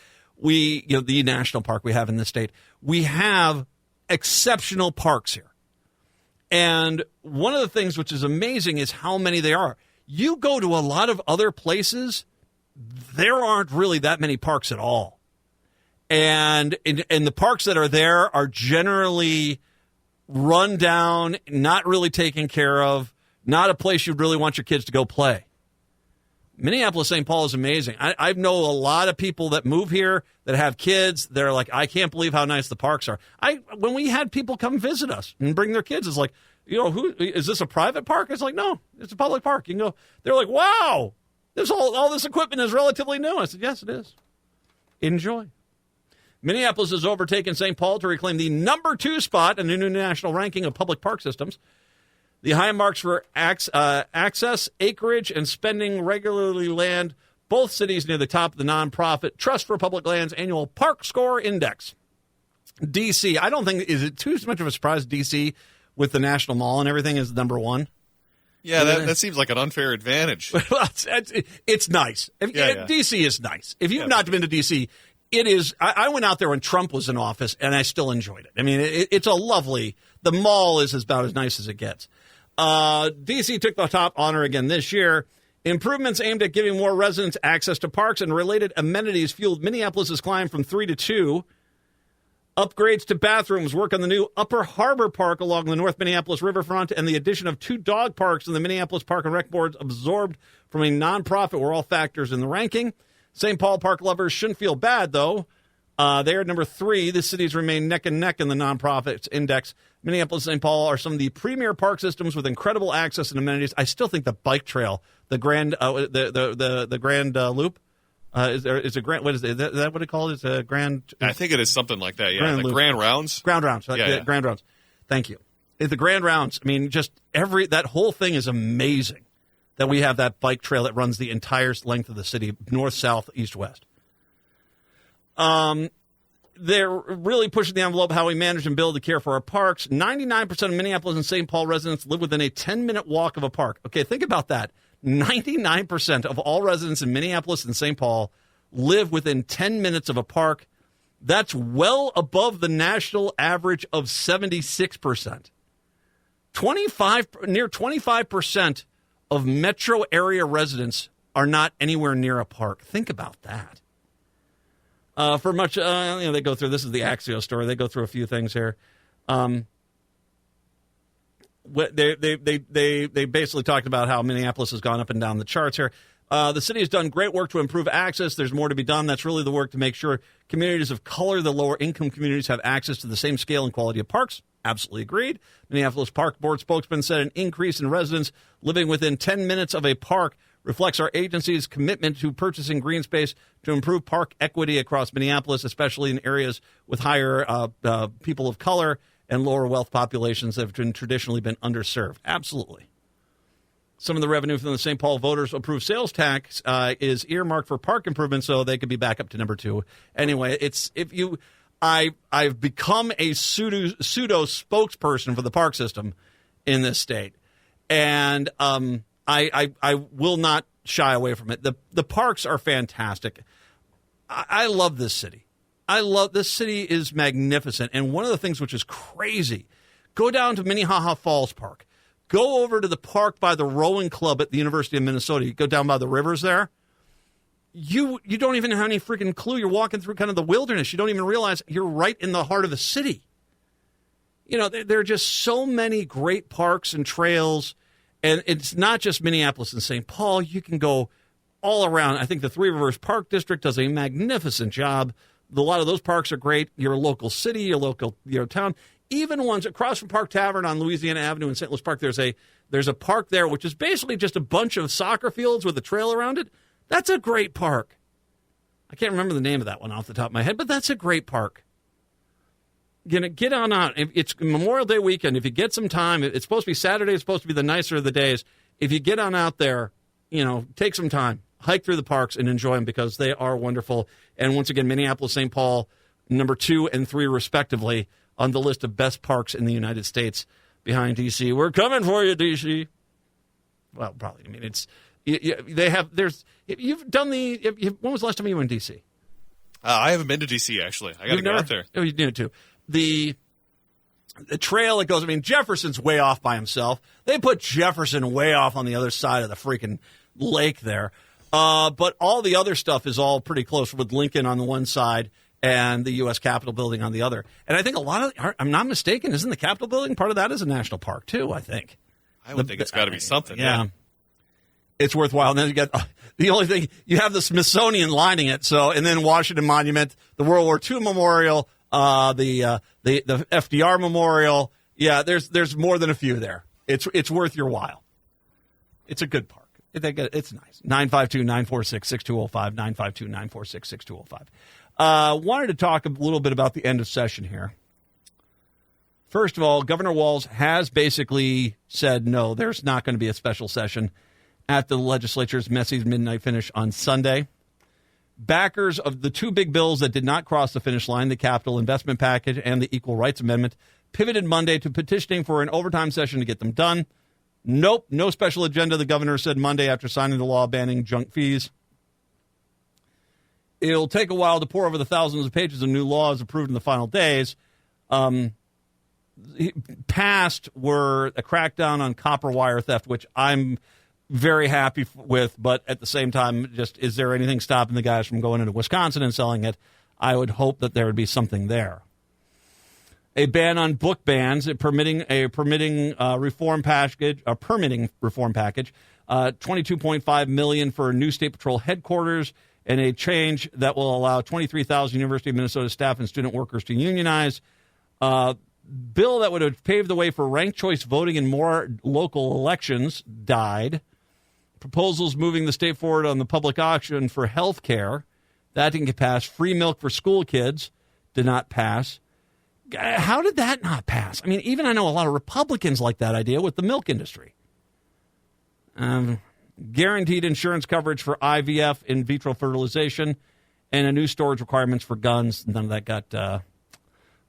The national park we have in the state. We have exceptional parks here. And one of the things which is amazing is how many they are. You go to a lot of other places, there aren't really that many parks at all. And the parks that are there are generally run down, not really taken care of, not a place you'd really want your kids to go play. Minneapolis, St. Paul is amazing. I know a lot of people that move here that have kids. They're like, I can't believe how nice the parks are. When we had people come visit us and bring their kids, it's like, who is this a private park? It's like, no, it's a public park. You can go. They're like, wow, all this equipment is relatively new. I said, yes, it is. Enjoy. Minneapolis has overtaken St. Paul to reclaim the number 2 spot in the new national ranking of public park systems. The high marks for access, acreage, and spending regularly land both cities near the top of the nonprofit Trust for Public Lands annual Park Score Index. D.C., I don't think, is it too much of a surprise D.C. with the National Mall and everything is number 1? Yeah, that seems like an unfair advantage. It's nice. D.C. is nice. If you've not been to D.C., it is. I went out there when Trump was in office, and I still enjoyed it. I mean, it's a lovely. The mall is about as nice as it gets. D.C. took the top honor again this year. Improvements aimed at giving more residents access to parks and related amenities fueled Minneapolis' climb from 3 to 2. Upgrades to bathrooms, work on the new Upper Harbor Park along the North Minneapolis riverfront, and the addition of 2 dog parks in the Minneapolis Park and Rec Boards absorbed from a nonprofit were all factors in the ranking. St. Paul park lovers shouldn't feel bad, though. They are number 3. The cities remain neck and neck in the nonprofits index. Minneapolis and St. Paul are some of the premier park systems with incredible access and amenities. I still think the bike trail, the Grand the Grand Loop, is a Grand. What is it? Is that what it called? It's a Grand. I think it is something like that. Yeah, the Grand Rounds. Grand Rounds. Grand Rounds. Thank you. The Grand Rounds. I mean, just that whole thing is amazing. That we have that bike trail that runs the entire length of the city, north, south, east, west. They're really pushing the envelope how we manage and build to care for our parks. 99% of Minneapolis and St. Paul residents live within a 10-minute walk of a park. Okay, think about that. 99% of all residents in Minneapolis and St. Paul live within 10 minutes of a park. That's well above the national average of 76%. Near 25% of metro area residents are not anywhere near a park. Think about that. For much, they go through. This is the Axios story. They go through a few things here. They basically talked about how Minneapolis has gone up and down the charts here. The city has done great work to improve access. There's more to be done. That's really the work to make sure communities of color, the lower income communities, have access to the same scale and quality of parks. Absolutely agreed. Minneapolis Park Board spokesman said an increase in residents living within 10 minutes of a park reflects our agency's commitment to purchasing green space to improve park equity across Minneapolis, especially in areas with higher people of color and lower wealth populations that have traditionally been underserved. Absolutely. Some of the revenue from the St. Paul voters approved sales tax is earmarked for park improvements, so they could be back up to number 2. Anyway, I've become a pseudo spokesperson for the park system in this state, and I will not shy away from it. The parks are fantastic. I love this city. This city is magnificent, and one of the things which is crazy, go down to Minnehaha Falls Park. Go over to the park by the rowing club at the University of Minnesota. You go down by the rivers there. You don't even have any freaking clue. You're walking through kind of the wilderness. You don't even realize you're right in the heart of the city. You know, there are just so many great parks and trails, and it's not just Minneapolis and St. Paul. You can go all around. I think the Three Rivers Park District does a magnificent job. A lot of those parks are great. Your local city, your town. Even ones across from Park Tavern on Louisiana Avenue in St. Louis Park, there's a park there which is basically just a bunch of soccer fields with a trail around it. That's a great park. I can't remember the name of that one off the top of my head, but that's a great park. Get on out. It's Memorial Day weekend. If you get some time, it's supposed to be Saturday. It's supposed to be the nicer of the days. If you get on out there, take some time, hike through the parks and enjoy them because they are wonderful. And once again, Minneapolis, St. Paul, number 2 and 3 respectively, on the list of best parks in the United States behind D.C. We're coming for you, D.C. Well, probably. I mean, it's you've done when was the last time you were in D.C.? I haven't been to D.C. actually. I got to go out there. Oh, you need to. The trail that goes. I mean, Jefferson's way off by himself. They put Jefferson way off on the other side of the freaking lake there. But all the other stuff is all pretty close with Lincoln on the one side and the U.S. Capitol building on the other. And I think a lot of, I'm not mistaken, isn't the Capitol building part of that is a national park too, I think. I would think it's got to be something. Yeah. It's worthwhile. And then you got the only thing, you have the Smithsonian lining it. So, and then Washington Monument, the World War II Memorial, the FDR Memorial. Yeah, there's more than a few there. It's worth your while. It's a good park. It's nice. 952-946-6205, 952-946-6205. Wanted to talk a little bit about the end of session here. First of all, Governor Walz has basically said, no, there's not going to be a special session at the legislature's messy midnight finish on Sunday. Backers of the two big bills that did not cross the finish line, the capital investment package and the equal rights amendment, pivoted Monday to petitioning for an overtime session to get them done. Nope, no special agenda, the governor said Monday after signing the law banning junk fees. It'll take a while to pour over the thousands of pages of new laws approved in the final days. Passed were a crackdown on copper wire theft, which I'm very happy with, but at the same time, just is there anything stopping the guys from going into Wisconsin and selling it? I would hope that there would be something there. A ban on book bans, a permitting reform package, $22.5 million for new state patrol headquarters, and a change that will allow 23,000 University of Minnesota staff and student workers to unionize. Bill that would have paved the way for ranked choice voting in more local elections died. Proposals moving the state forward on the public auction for health care. That didn't get passed. Free milk for school kids did not pass. How did that not pass? I mean, even I know a lot of Republicans like that idea with the milk industry. Guaranteed insurance coverage for IVF, in vitro fertilization, and a new storage requirements for guns. None of that got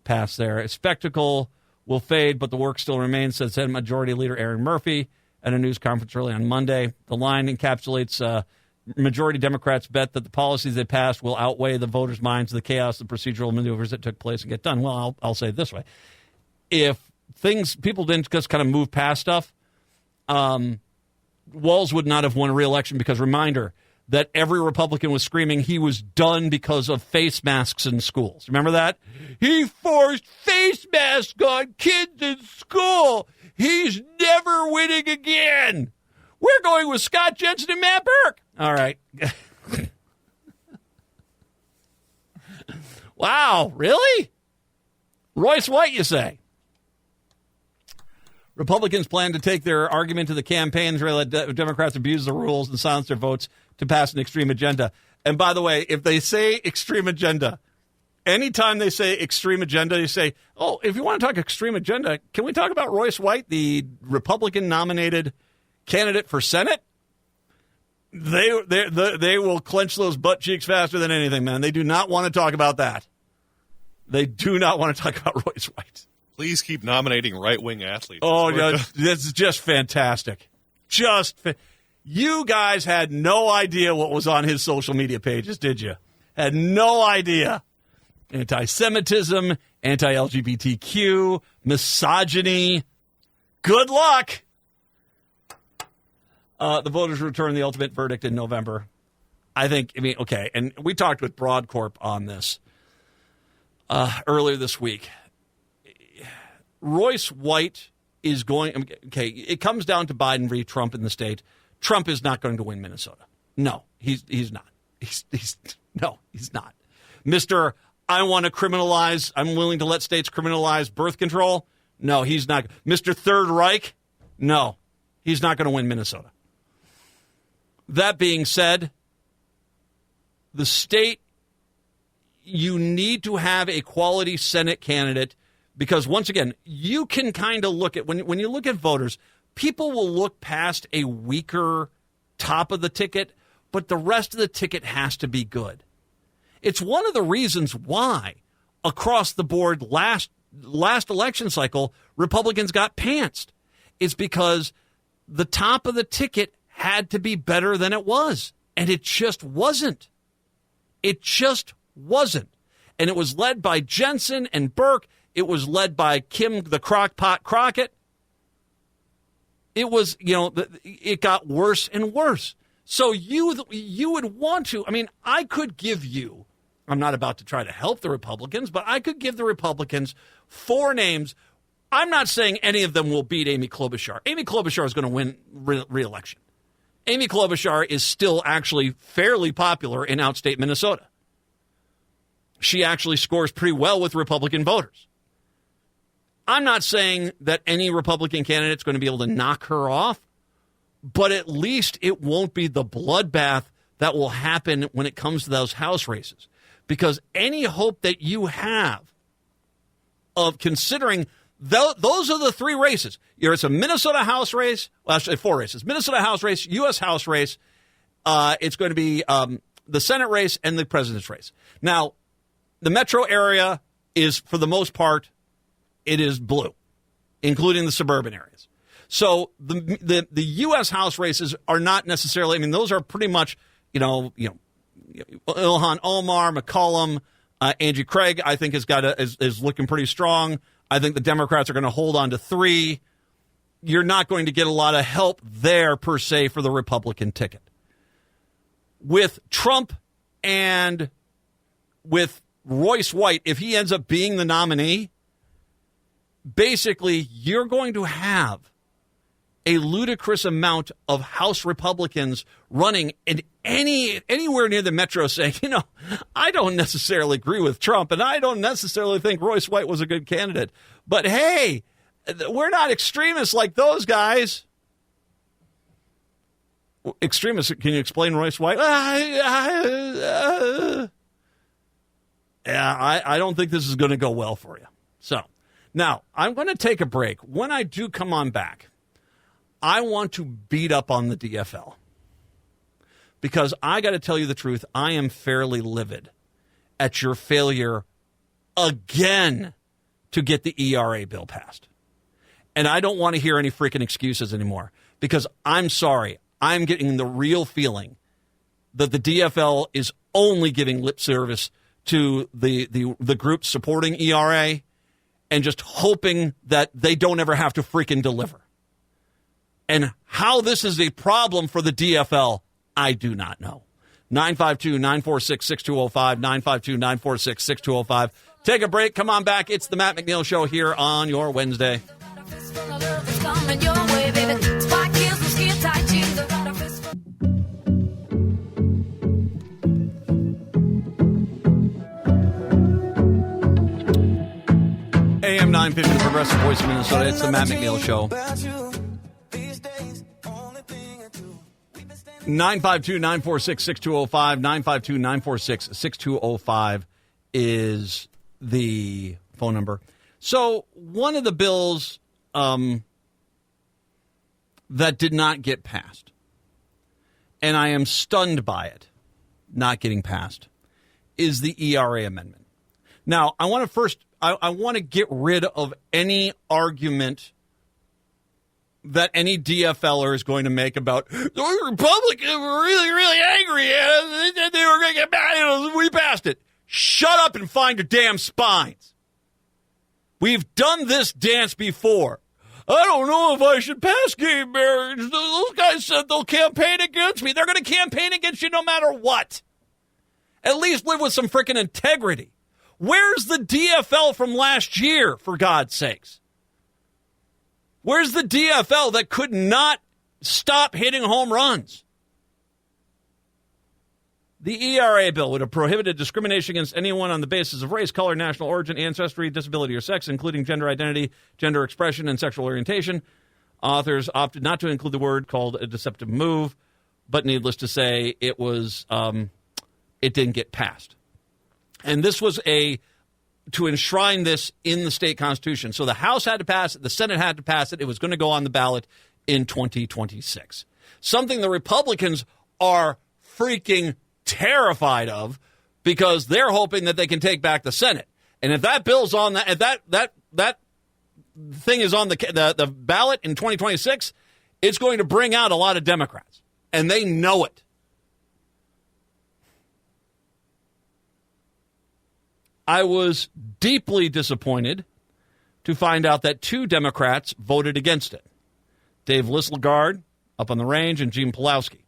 passed there. A spectacle will fade, but the work still remains, said Senate Majority Leader Aaron Murphy at a news conference early on Monday. The line encapsulates majority Democrats bet that the policies they passed will outweigh the voters' minds, the chaos, the procedural maneuvers that took place and get done. Well, I'll say it this way. If people didn't just kind of move past stuff, Walz would not have won a re-election because, reminder, that every Republican was screaming he was done because of face masks in schools. Remember that? He forced face masks on kids in school. He's never winning again. We're going with Scott Jensen and Matt Burke. All right. Wow, really? Royce White, you say? Republicans plan to take their argument to the campaigns where Democrats abuse the rules and silence their votes to pass an extreme agenda. And by the way, if they say extreme agenda, anytime they say extreme agenda, you say, oh, if you want to talk extreme agenda, can we talk about Royce White, the Republican-nominated candidate for Senate? They will clench those butt cheeks faster than anything, man. They do not want to talk about that. They do not want to talk about Royce White. Please keep nominating right-wing athletes. Oh, this is just fantastic. You guys had no idea what was on his social media pages, did you? Had no idea. Anti-Semitism, anti-LGBTQ, misogyny. Good luck. The voters return the ultimate verdict in November. Okay, and we talked with Broadcorp on this earlier this week. Royce White is going, okay, it comes down to Biden v. Trump in the state. Trump is not going to win Minnesota. No, he's not. He's not. Mr. I want to criminalize, I'm willing to let states criminalize birth control. No, he's not. Mr. Third Reich. No, he's not going to win Minnesota. That being said, the state, you need to have a quality Senate candidate because, once again, you can kind of look at, when you look at voters, people will look past a weaker top of the ticket, but the rest of the ticket has to be good. It's one of the reasons why, across the board, last election cycle, Republicans got pantsed. It's because the top of the ticket had to be better than it was, and it just wasn't. It just wasn't. And it was led by Jensen and Burke. It was led by Kim the Crockpot Crockett. It was, it got worse and worse. So you would want to, I could give you, I'm not about to try to help the Republicans, but I could give the Republicans 4 names. I'm not saying any of them will beat Amy Klobuchar. Amy Klobuchar is going to win re-election. Amy Klobuchar is still actually fairly popular in outstate Minnesota. She actually scores pretty well with Republican voters. I'm not saying that any Republican candidate is going to be able to knock her off, but at least it won't be the bloodbath that will happen when it comes to those House races. Because any hope that you have of considering those are the three races. It's a Minnesota House race. Well, actually, 4 races. Minnesota House race, U.S. House race. It's going to be the Senate race and the president's race. Now, the metro area is, for the most part, it is blue, including the suburban areas. So the U.S. House races are not necessarily, I mean, those are pretty much, Ilhan Omar, McCollum, Angie Craig, I think is looking pretty strong. I think the Democrats are going to hold on to 3. You're not going to get a lot of help there, per se, for the Republican ticket. With Trump and with Royce White, if he ends up being the nominee, basically you're going to have a ludicrous amount of House Republicans running in anywhere near the metro saying, I don't necessarily agree with Trump, and I don't necessarily think Royce White was a good candidate. But hey, we're not extremists like those guys. Extremists, can you explain Royce White? I don't think this is going to go well for you. So, now, I'm going to take a break. When I do come on back, I want to beat up on the DFL. Because I got to tell you the truth, I am fairly livid at your failure again to get the ERA bill passed. And I don't want to hear any freaking excuses anymore. Because I'm sorry, I'm getting the real feeling that the DFL is only giving lip service to the group supporting ERA and just hoping that they don't ever have to freaking deliver. And how this is a problem for the DFL, I do not know. 952-946-6205, 952-946-6205. Take a break. Come on back. It's the Matt McNeil Show here on your Wednesday. AM 950, the Progressive Voice of Minnesota. It's the Matt McNeil Show. 952-946-6205, 952-946-6205 is the phone number. So one of the bills that did not get passed, and I am stunned by it not getting passed, is the ERA amendment. Now, I want to get rid of any argument that any DFLer is going to make about the Republicans were really, really angry and they were going to get mad. We passed it. Shut up and find your damn spines. We've done this dance before. I don't know if I should pass gay marriage. Those guys said they'll campaign against me. They're going to campaign against you no matter what. At least live with some freaking integrity. Where's the DFL from last year, for God's sakes? Where's the DFL that could not stop hitting home runs? The ERA bill would have prohibited discrimination against anyone on the basis of race, color, national origin, ancestry, disability, or sex, including gender identity, gender expression, and sexual orientation. Authors opted not to include the word called a deceptive move, but needless to say, it didn't get passed. And this was to enshrine this in the state constitution. So the House had to pass it, the Senate had to pass it. It was going to go on the ballot in 2026. Something the Republicans are freaking terrified of because they're hoping that they can take back the Senate. And if that bill's on that, if that thing is on the ballot in 2026, it's going to bring out a lot of Democrats, and they know it. I was deeply disappointed to find out that 2 Democrats voted against it. Dave Lisselgard, up on the range, and Gene Pulowski.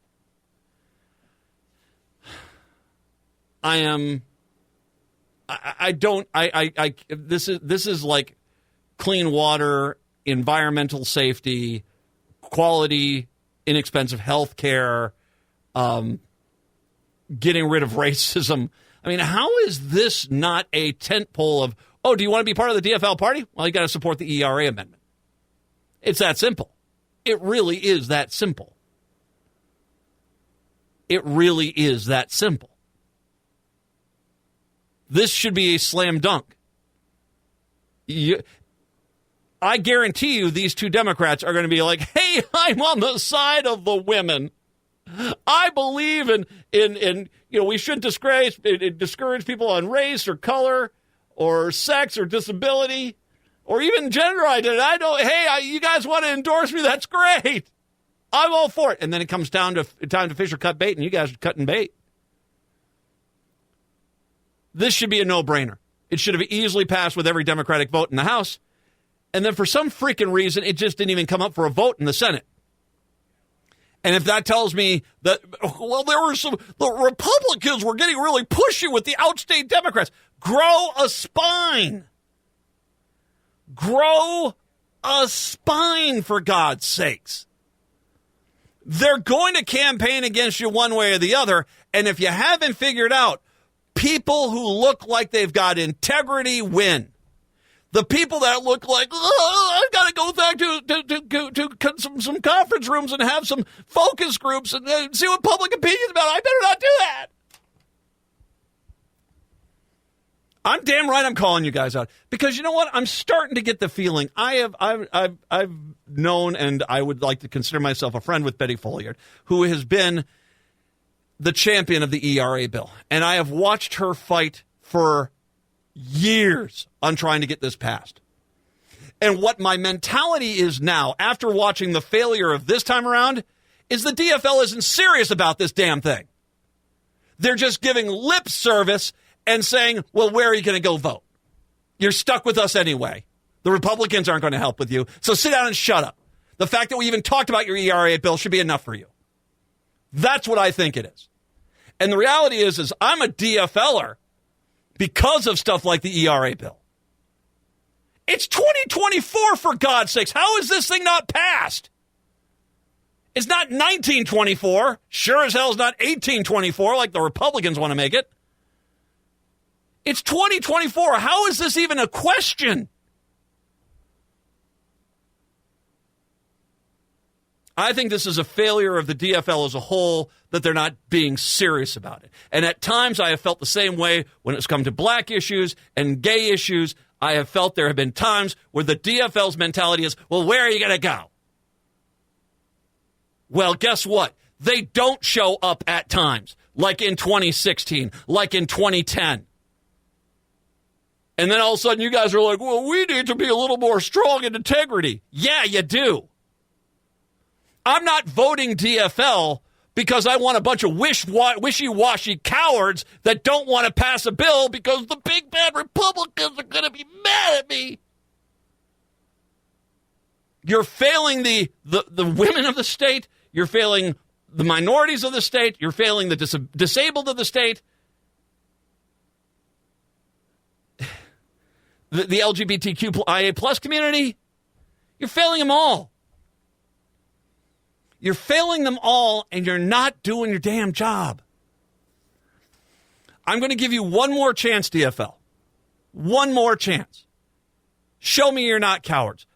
This is like clean water, environmental safety, quality, inexpensive health care, getting rid of racism. I mean, how is this not a tentpole of, oh, do you want to be part of the DFL party? Well, you got to support the ERA amendment. It's that simple. It really is that simple. It really is that simple. This should be a slam dunk. I guarantee you these two Democrats are going to be like, hey, I'm on the side of the women. I believe in we shouldn't discourage people on race or color or sex or disability or even gender identity. You guys want to endorse me? That's great. I'm all for it. And then it comes down to time to fish or cut bait, and you guys are cutting bait. This should be a no-brainer. It should have easily passed with every Democratic vote in the House. And then for some freaking reason, it just didn't even come up for a vote in the Senate. And if that tells me that, the Republicans were getting really pushy with the outstate Democrats, grow a spine. Grow a spine, for God's sakes. They're going to campaign against you one way or the other. And if you haven't figured out, people who look like they've got integrity win. The people that look like, I've got to go back to some conference rooms and have some focus groups and see what public opinion's about. I better not do that. I'm damn right I'm calling you guys out. Because you know what? I'm starting to get the feeling. I've known, and I would like to consider myself a friend with Betty Folliard, who has been the champion of the ERA bill. And I have watched her fight for years on trying to get this passed. And what my mentality is now, after watching the failure of this time around, is the DFL isn't serious about this damn thing. They're just giving lip service and saying, well, where are you going to go vote? You're stuck with us anyway. The Republicans aren't going to help with you, so sit down and shut up. The fact that we even talked about your ERA bill should be enough for you. That's what I think it is. And the reality is I'm a DFLer because of stuff like the ERA bill. It's 2024, for God's sakes. How is this thing not passed? It's not 1924. Sure as hell is not 1824 like the Republicans want to make it. It's 2024. How is this even a question? I think this is a failure of the DFL as a whole, that they're not being serious about it. And at times I have felt the same way when it's come to black issues and gay issues. I have felt there have been times where the DFL's mentality is, well, where are you going to go? Well, guess what? They don't show up at times, like in 2016, like in 2010. And then all of a sudden you guys are like, well, we need to be a little more strong in integrity. Yeah, you do. I'm not voting DFL because I want a bunch of wishy-washy cowards that don't want to pass a bill because the big bad Republicans are going to be mad at me. You're failing the women of the state. You're failing the minorities of the state. You're failing the disabled of the state. The LGBTQIA plus community. You're failing them all. You're failing them all, and you're not doing your damn job. I'm going to give you one more chance, DFL. One more chance. Show me you're not cowards.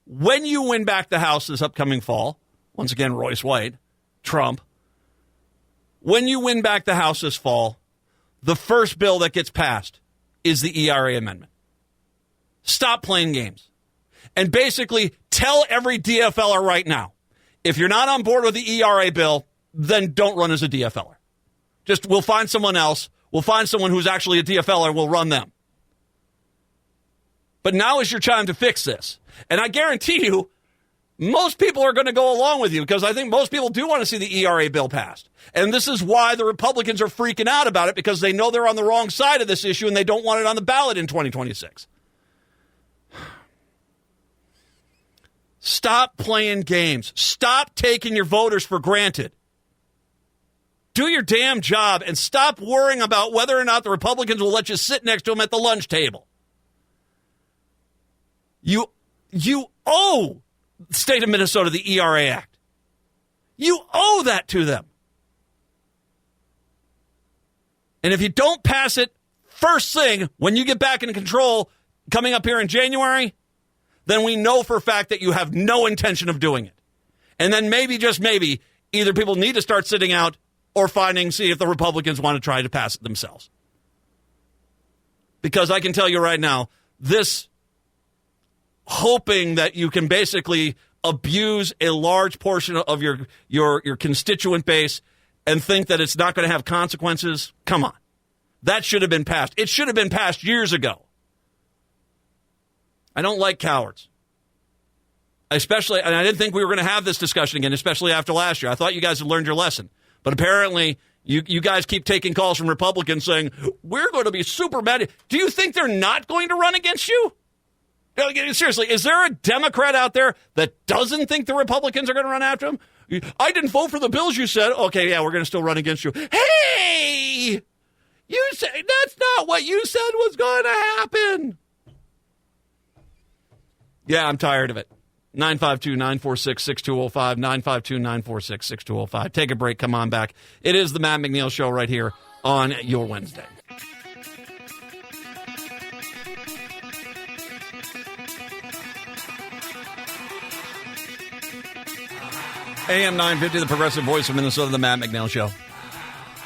When you win back the House this upcoming fall, once again, Royce White, Trump, when you win back the House this fall, the first bill that gets passed is the ERA amendment. Stop playing games. And basically tell every DFLer right now, if you're not on board with the ERA bill, then don't run as a DFLer. We'll find someone else. We'll find someone who's actually a DFLer and we'll run them. But now is your time to fix this. And I guarantee you, most people are going to go along with you because I think most people do want to see the ERA bill passed. And this is why the Republicans are freaking out about it, because they know they're on the wrong side of this issue and they don't want it on the ballot in 2026. Stop playing games. Stop taking your voters for granted. Do your damn job and stop worrying about whether or not the Republicans will let you sit next to them at the lunch table. You owe the state of Minnesota the ERA Act. You owe that to them. And if you don't pass it first thing when you get back in control coming up here in January, then we know for a fact that you have no intention of doing it. And then maybe, just maybe, Either people need to start sitting out or see if the Republicans want to try to pass it themselves. Because I can tell you right now, this hoping that you can basically abuse a large portion of your constituent base and think that it's not going to have consequences, come on. That should have been passed. It should have been passed years ago. I don't like cowards. Especially, and I didn't think we were going to have this discussion again, especially after last year. I thought you guys had learned your lesson. But apparently, you guys keep taking calls from Republicans saying, we're going to be super mad. Do you think they're not going to run against you? Seriously, is there a Democrat out there that doesn't think the Republicans are going to run after him? I didn't vote for the bills you said. Okay, yeah, we're going to still run against you. Hey! You said that's not what you said was going to happen. Yeah, I'm tired of it. 952-946-6205, 952-946-6205. Take a break. Come on back. It is the Matt McNeil Show right here on your Wednesday. AM 950, the progressive voice of Minnesota, the Matt McNeil Show.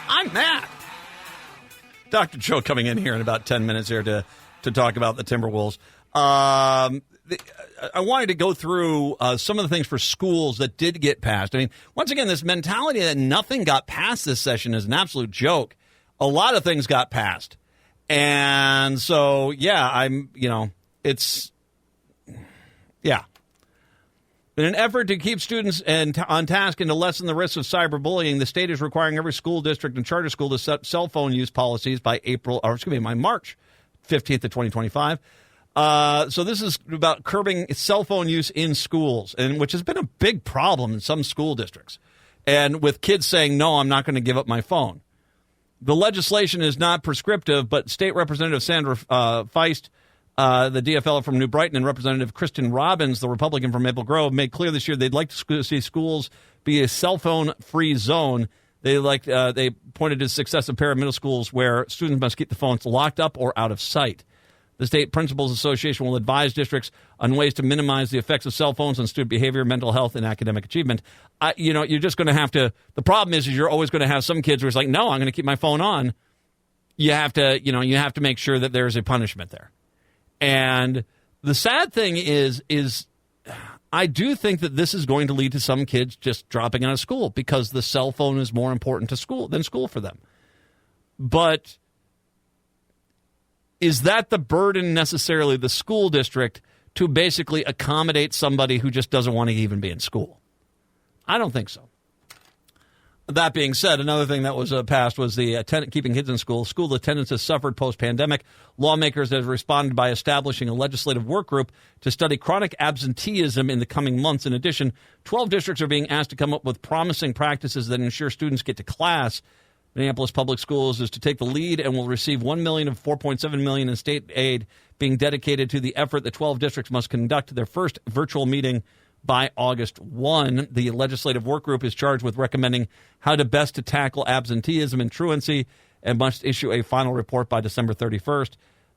I'm Matt. Dr. Joe coming in here in about 10 minutes here to talk about the Timberwolves. I wanted to go through some of the things for schools that did get passed. I mean, once again, this mentality that nothing got passed this session is an absolute joke. A lot of things got passed. And so, yeah, In an effort to keep students on task and to lessen the risks of cyberbullying, the state is requiring every school district and charter school to set cell phone use policies by March 15th of 2025. So this is about curbing cell phone use in schools, and which has been a big problem in some school districts. And with kids saying, no, I'm not going to give up my phone. The legislation is not prescriptive, but State Representative Sandra Feist, the DFL from New Brighton, and Representative Kristen Robbins, the Republican from Maple Grove, made clear this year they'd like to see schools be a cell phone-free zone. They pointed to successive pair of middle schools where students must keep the phones locked up or out of sight. The State Principals Association will advise districts on ways to minimize the effects of cell phones on student behavior, mental health, and academic achievement. You're just going to have to. The problem is you're always going to have some kids who are like, no, I'm going to keep my phone on. You have to make sure that there's a punishment there. And the sad thing is I do think that this is going to lead to some kids just dropping out of school because the cell phone is more important to school than school for them. But is that the burden necessarily the school district to basically accommodate somebody who just doesn't want to even be in school? I don't think so. That being said, another thing that was passed was the keeping kids in school. School attendance has suffered post-pandemic. Lawmakers have responded by establishing a legislative work group to study chronic absenteeism in the coming months. In addition, 12 districts are being asked to come up with promising practices that ensure students get to class. Minneapolis Public Schools is to take the lead and will receive $1 million of $4.7 million in state aid being dedicated to the effort. The 12 districts must conduct their first virtual meeting by August 1. The legislative work group is charged with recommending how to best to tackle absenteeism and truancy and must issue a final report by December 31st.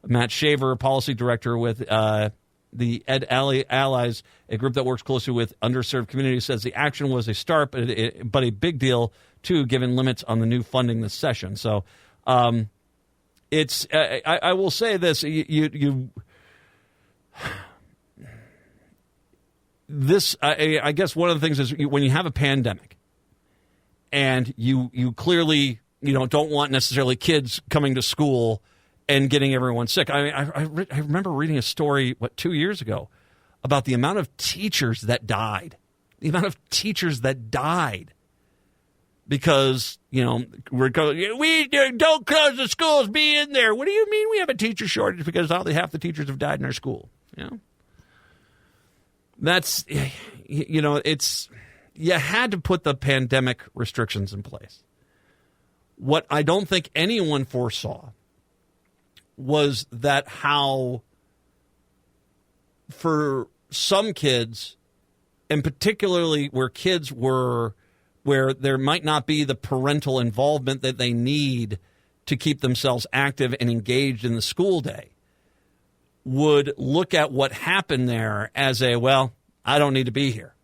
Matt Shaver, policy director with the Ed Allies, a group that works closely with underserved communities, says the action was a start, but a big deal, too, given limits on the new funding this session. So it's I will say this. I guess one of the things is when you have a pandemic and you clearly don't want necessarily kids coming to school and getting everyone sick. I remember reading a story 2 years ago about the amount of teachers that died. The amount of teachers that died because we don't close the schools, be in there. What do you mean we have a teacher shortage? Because half the teachers have died in our school. That's, it's, you had to put the pandemic restrictions in place. What I don't think anyone foresaw was that how, for some kids, and particularly where kids were, where there might not be the parental involvement that they need to keep themselves active and engaged in the school day, would look at what happened there as I don't need to be here.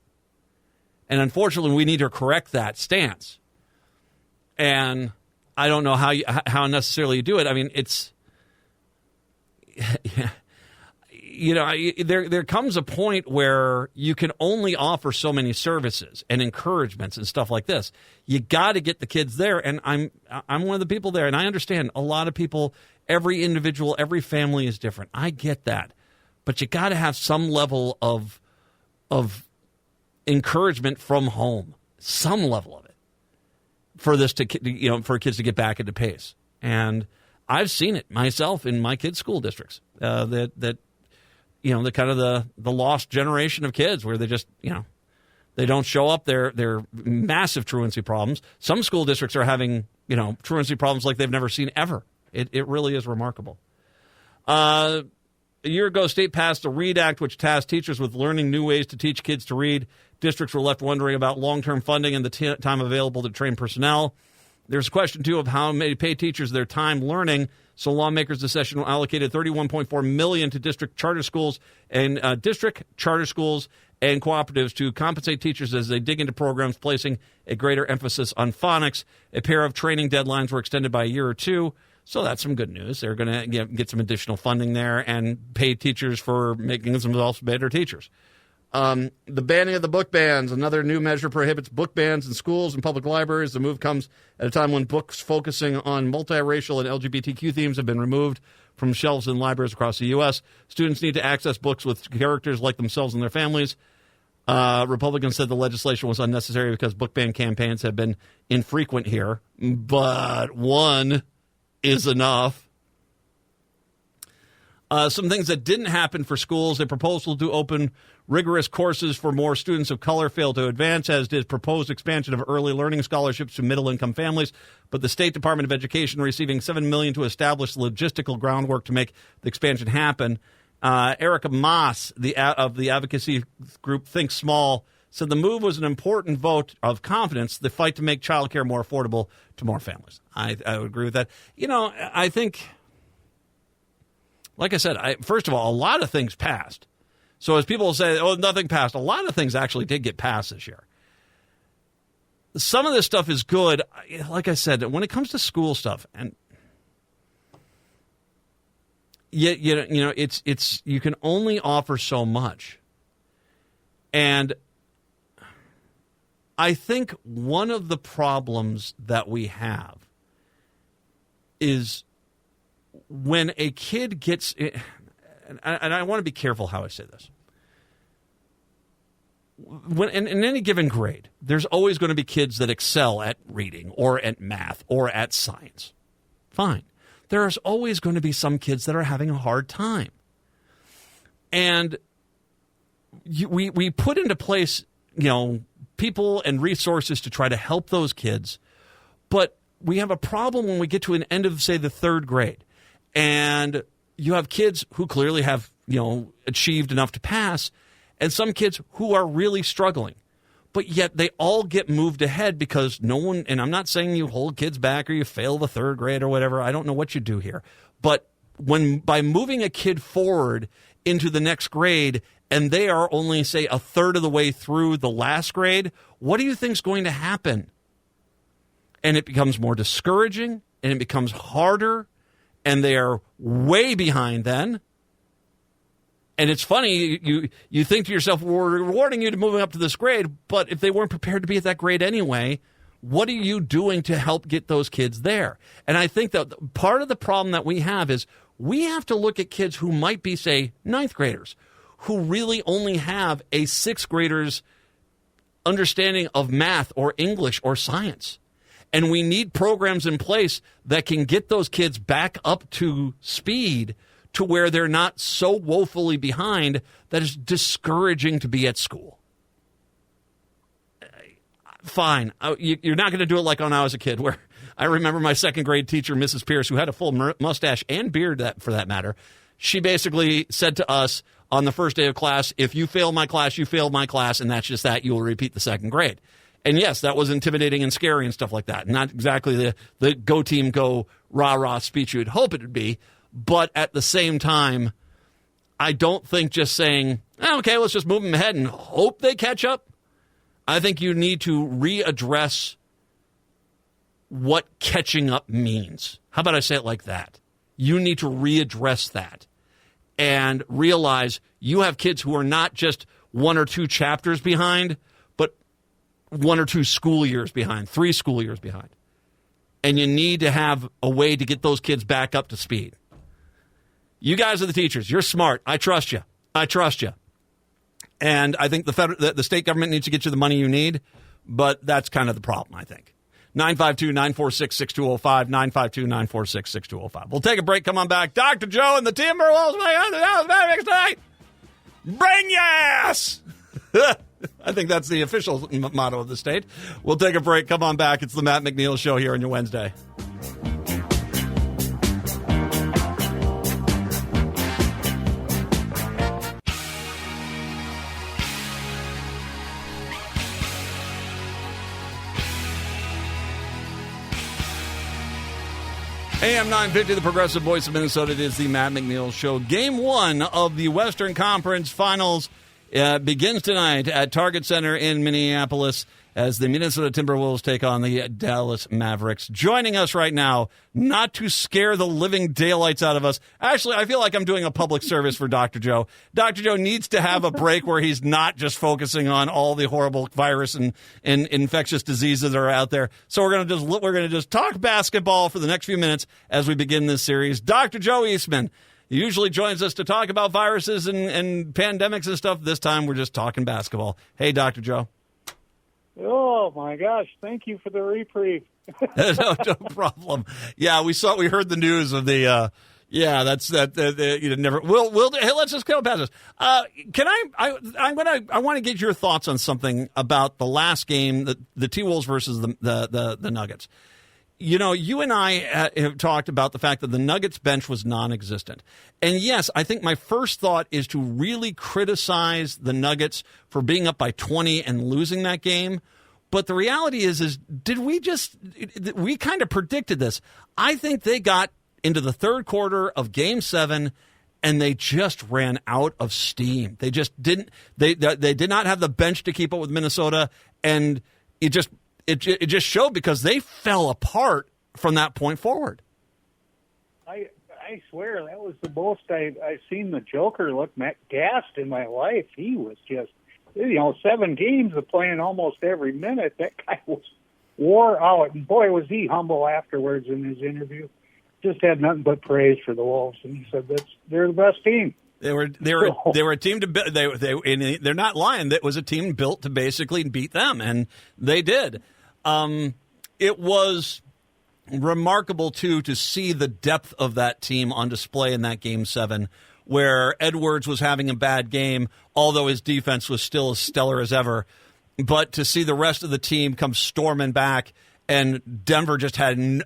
And unfortunately, we need to correct that stance. And I don't know how necessarily you do it. I mean, it's, there comes a point where you can only offer so many services and encouragements and stuff like this. You got to get the kids there, and I'm one of the people there, and I understand a lot of people, every individual, every family is different. I get that, but you got to have some level of encouragement from home, some level of it, for this to for kids to get back into pace. And I've seen it myself in my kids' school districts. The kind of the lost generation of kids where they just, they don't show up. They're massive truancy problems. Some school districts are having, truancy problems like they've never seen ever. It really is remarkable. A year ago, state passed the READ Act, which tasked teachers with learning new ways to teach kids to read. Districts were left wondering about long-term funding and the time available to train personnel. There's a question, too, of how many pay teachers their time learning. So lawmakers this session allocated $31.4 million to district charter schools and cooperatives to compensate teachers as they dig into programs, placing a greater emphasis on phonics. A pair of training deadlines were extended by a year or two. So that's some good news. They're going to get some additional funding there and pay teachers for making themselves better teachers. The banning of the book bans. Another new measure prohibits book bans in schools and public libraries. The move comes at a time when books focusing on multiracial and LGBTQ themes have been removed from shelves in libraries across the U.S. Students need to access books with characters like themselves and their families. Republicans said the legislation was unnecessary because book ban campaigns have been infrequent here, but one is enough. Some things that didn't happen for schools. A proposal to open rigorous courses for more students of color failed to advance, as did proposed expansion of early learning scholarships to middle-income families. But the State Department of Education receiving $7 million to establish logistical groundwork to make the expansion happen. Erica Moss, of the advocacy group Think Small, said the move was an important vote of confidence, the fight to make childcare more affordable to more families. I would agree with that. I think, like I said, first of all, a lot of things passed. So as people say, nothing passed, a lot of things actually did get passed this year. Some of this stuff is good. Like I said, when it comes to school stuff, and it's you can only offer so much. And I think one of the problems that we have is when a kid gets, and I want to be careful how I say this. When in any given grade, there's always going to be kids that excel at reading or at math or at science. Fine. There's always going to be some kids that are having a hard time. And we put into place, people and resources to try to help those kids. But we have a problem when we get to an end of, say, the third grade. And you have kids who clearly have, achieved enough to pass, and some kids who are really struggling. But yet they all get moved ahead because no one, and I'm not saying you hold kids back or you fail the third grade or whatever. I don't know what you do here. But by moving a kid forward into the next grade and they are only, say, a third of the way through the last grade, what do you think is going to happen? And it becomes more discouraging and it becomes harder and they are way behind then. And it's funny, you think to yourself, we're rewarding you to moving up to this grade, but if they weren't prepared to be at that grade anyway, what are you doing to help get those kids there? And I think that part of the problem that we have is we have to look at kids who might be, say, ninth graders, who really only have a sixth grader's understanding of math or English or science. And we need programs in place that can get those kids back up to speed to where they're not so woefully behind that it's discouraging to be at school. Fine. You're not going to do it like when I was a kid, where I remember my second grade teacher, Mrs. Pierce, who had a full mustache and beard, for that matter. She basically said to us on the first day of class, if you fail my class, you failed my class, and that's just that. You will repeat the second grade. And yes, that was intimidating and scary and stuff like that. Not exactly the go team, go rah-rah speech you'd hope it would be. But at the same time, I don't think just saying, okay, let's just move them ahead and hope they catch up. I think you need to readdress what catching up means. How about I say it like that? You need to readdress that and realize you have kids who are not just 1 or 2 chapters behind, but 1 or 2 school years behind, 3 school years behind. And you need to have a way to get those kids back up to speed. You guys are the teachers. You're smart. I trust you. And I think the state government needs to get you the money you need, but that's kind of the problem, I think. 952-946-6205, 952-946-6205. We'll take a break. Come on back. Dr. Joe and the Timberwolves next tonight. Bring your ass! I think that's the official motto of the state. We'll take a break. Come on back. It's the Matt McNeil Show here on your Wednesday. AM 950, the Progressive Voice of Minnesota. It is the Matt McNeil Show. Game 1 of the Western Conference Finals begins tonight at Target Center in Minneapolis as the Minnesota Timberwolves take on the Dallas Mavericks. Joining us right now, not to scare the living daylights out of us. Actually, I feel like I'm doing a public service for Dr. Joe. Dr. Joe needs to have a break where he's not just focusing on all the horrible virus and infectious diseases that are out there. So we're going to just talk basketball for the next few minutes as we begin this series. Dr. Joe Eastman. He usually joins us to talk about viruses and pandemics and stuff. This time we're just talking basketball. Hey, Dr. Joe. Oh, my gosh. Thank you for the reprieve. No problem. Yeah, we heard the news of the, hey, let's just go past this. I want to get your thoughts on something about the last game, the T-Wolves versus the Nuggets. You know, you and I have talked about the fact that the Nuggets bench was non-existent. And yes, I think my first thought is to really criticize the Nuggets for being up by 20 and losing that game. But the reality is we kind of predicted this. I think they got into the third quarter of Game 7 and they just ran out of steam. They just didn't. They did not have the bench to keep up with Minnesota, and it just showed because they fell apart from that point forward. I swear that was the most I've seen the Joker look gassed in my life. He was just, 7 games of playing almost every minute. That guy was wore out. And boy, was he humble afterwards in his interview. Just had nothing but praise for the Wolves, and he said they're the best team. They were a team they're not lying. That was a team built to basically beat them, and they did. It was remarkable too to see the depth of that team on display in that Game 7, where Edwards was having a bad game, although his defense was still as stellar as ever. But to see the rest of the team come storming back, and Denver just having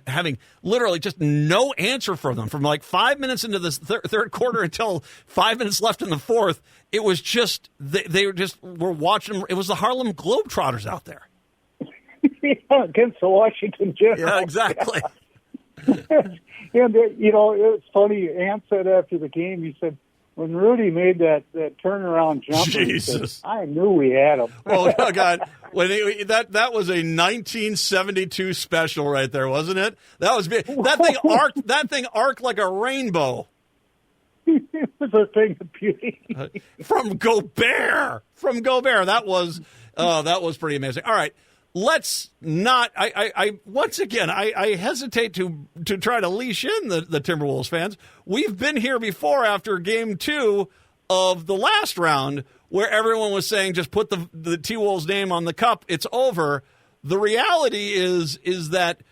literally just no answer for them from like 5 minutes into the third quarter until 5 minutes left in the fourth. It was just they were watching. It was the Harlem Globetrotters out there. Yeah, against the Washington Generals. Yeah, exactly. And it's funny. Ant said after the game, he said, when Rudy made that turnaround jumper, he said, I knew we had him. Oh God! When that was a 1972 special right there, wasn't it? That was that thing arced. That thing arced like a rainbow. It was a thing of beauty. From Gobert. That was pretty amazing. All right. Let's not. I once again, I hesitate to try to leash in the Timberwolves fans. We've been here before after Game 2 of the last round, where everyone was saying just put the T-Wolves name on the cup. It's over. The reality is that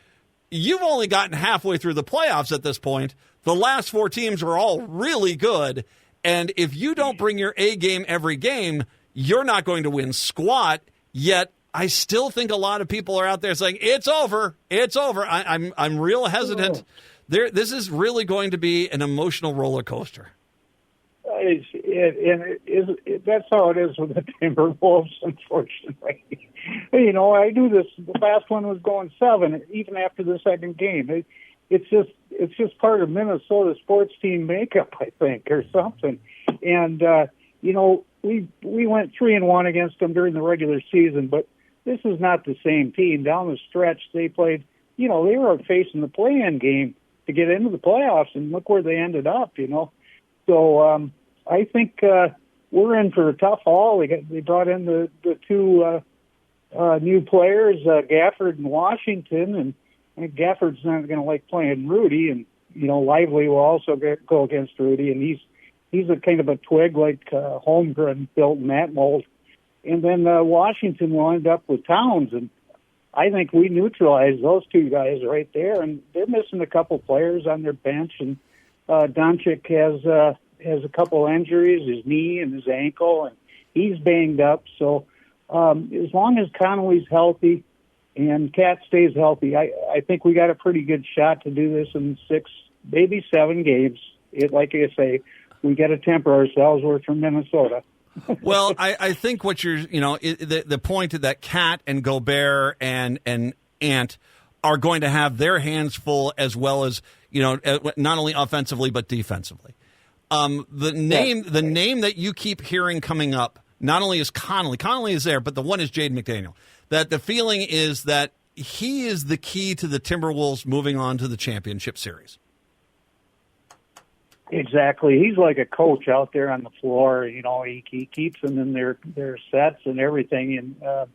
you've only gotten halfway through the playoffs at this point. The last 4 teams are all really good, and if you don't bring your A game every game, you're not going to win squat. Yet I still think a lot of people are out there saying it's over. It's over. I'm real hesitant. This is really going to be an emotional roller coaster. That's how it is with the Timberwolves, unfortunately. I knew this. The last one was going 7, even after the second game. It's just part of Minnesota sports team makeup, I think, or something. And we went 3-1 against them during the regular season, but this is not the same team. Down the stretch, they played, they were facing the play-in game to get into the playoffs, and look where they ended up, So I think we're in for a tough haul. They brought in the two new players, Gafford and Washington, and I think Gafford's not going to like playing Rudy, and Lively will also go against Rudy, and he's a kind of a twig like Holmgren built in that mold. And then Washington will end up with Towns, and I think we neutralize those two guys right there. And they're missing a couple players on their bench, and Doncic has a couple injuries, his knee and his ankle, and he's banged up. So as long as Connolly's healthy and Cat stays healthy, I think we got a pretty good shot to do this in 6, maybe 7 games. Like I say, we got to temper ourselves. We're from Minnesota. Well, I think what you're, the point that Cat and Gobert and Ant are going to have their hands full, as well as, not only offensively but defensively. The name that you keep hearing coming up, not only is Connolly. Connolly is there, but the one is Jaden McDaniel. That the feeling is that he is the key to the Timberwolves moving on to the championship series. Exactly. He's like a coach out there on the floor. He keeps them in their sets and everything. And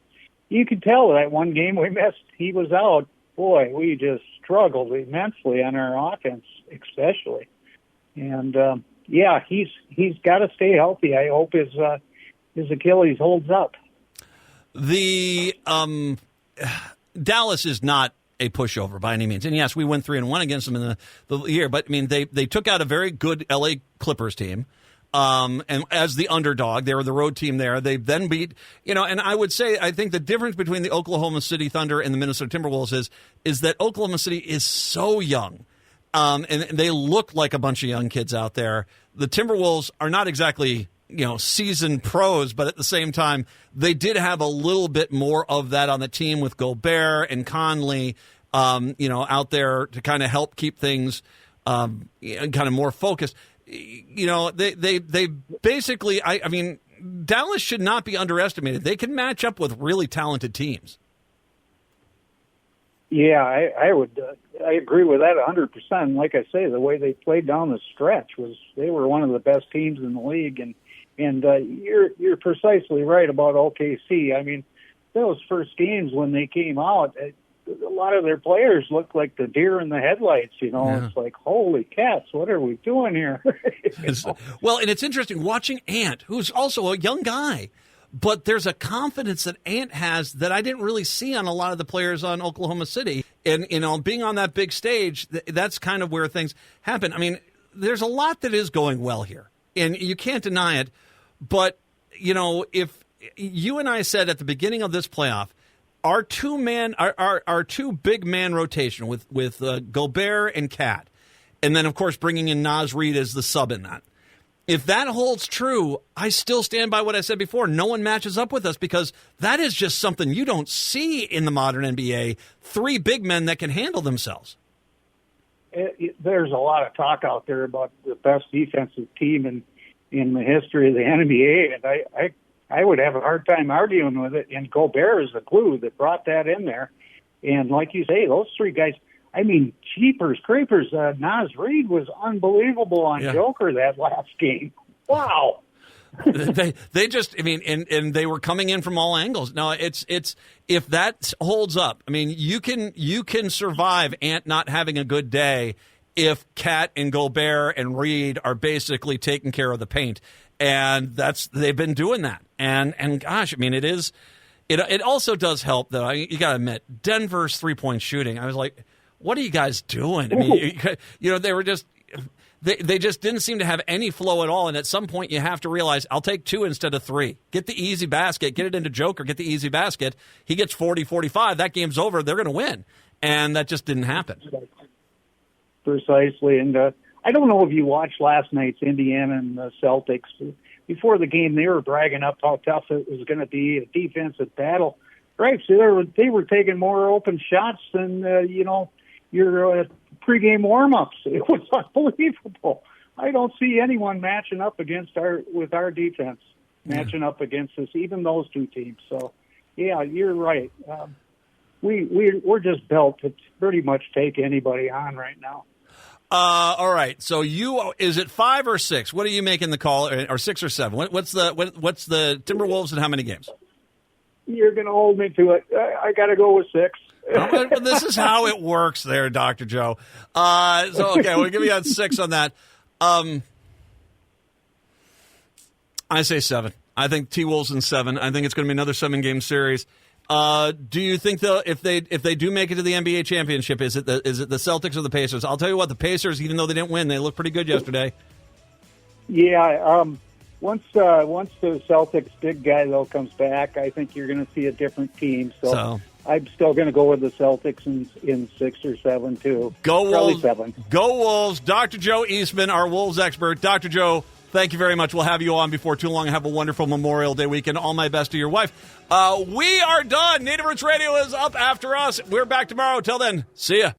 you could tell that one game we missed, he was out. Boy, we just struggled immensely on our offense, especially. And he's got to stay healthy. I hope his Achilles holds up. The Dallas is not a pushover by any means. And yes, we went 3-1 against them in the year, but I mean, they took out a very good LA Clippers team. And as the underdog, they were the road team there. They then beat, and I would say, I think the difference between the Oklahoma City Thunder and the Minnesota Timberwolves is that Oklahoma City is so young. And they look like a bunch of young kids out there. The Timberwolves are not exactly, seasoned pros, but at the same time, they did have a little bit more of that on the team with Gobert and Conley, out there to kind of help keep things kind of more focused. They basically, I mean, Dallas should not be underestimated. They can match up with really talented teams. Yeah, I agree with that 100%. Like I say, the way they played down the stretch they were one of the best teams in the league, and you're precisely right about OKC. I mean, those first games when they came out, a lot of their players looked like the deer in the headlights. Yeah. It's like, holy cats, what are we doing here? Well, and it's interesting watching Ant, who's also a young guy. But there's a confidence that Ant has that I didn't really see on a lot of the players on Oklahoma City. And, being on that big stage, that's kind of where things happen. I mean, there's a lot that is going well here, and you can't deny it. But, if you and I said at the beginning of this playoff, our two big man rotation with Gobert and Cat, and then, of course, bringing in Naz Reid as the sub in that. If that holds true, I still stand by what I said before. No one matches up with us because that is just something you don't see in the modern NBA. 3 big men that can handle themselves. There's a lot of talk out there about the best defensive team in the history of the NBA, and I would have a hard time arguing with it. And Gobert is the glue that brought that in there. And like you say, those 3 guys, I mean, jeepers creepers, Naz Reid was unbelievable on Joker that last game. Wow. they just, I mean, and they were coming in from all angles. Now, it's if that holds up, I mean, you can survive Ant not having a good day if Cat and Gobert and Reid are basically taking care of the paint. And they've been doing that. And gosh, I mean, it also does help, though. You got to admit, Denver's 3-point shooting, I was like, what are you guys doing? I mean, they were just they just didn't seem to have any flow at all. And at some point, you have to realize, I'll take 2 instead of 3. Get the easy basket. Get it into Joker. Get the easy basket. He gets 40, 45. That game's over. They're going to win. And that just didn't happen. Precisely. And I don't know if you watched last night's Indiana and the Celtics. Before the game, they were bragging up how tough it was going to be, a defensive battle. Right, so they were taking more open shots than, your pregame warm-ups. It was unbelievable. I don't see anyone matching up with our defense, matching up against us, even those 2 teams. So, Yeah, you're right. We're just built to pretty much take anybody on right now. All right. So is it 5 or 6? What are you making the call, or 6 or 7? What's the Timberwolves and how many games? You're going to hold me to it. I got to go with 6. This is how it works there, Dr. Joe. Okay, we'll give you on 6 on that. I say 7. I think T-Wolves in 7. I think it's going to be another 7-game series. Do you think if they do make it to the NBA championship, is it the Celtics or the Pacers? I'll tell you what, the Pacers, even though they didn't win, they looked pretty good yesterday. Yeah, once the Celtics big guy though comes back, I think you're going to see a different team. So I'm still going to go with the Celtics in 6 or 7 too. Go Probably Wolves! 7. Go Wolves! Dr. Joe Eastman, our Wolves expert. Dr. Joe, thank you very much. We'll have you on before too long. Have a wonderful Memorial Day weekend. All my best to your wife. We are done. Native Roots Radio is up after us. We're back tomorrow. Till then, see ya.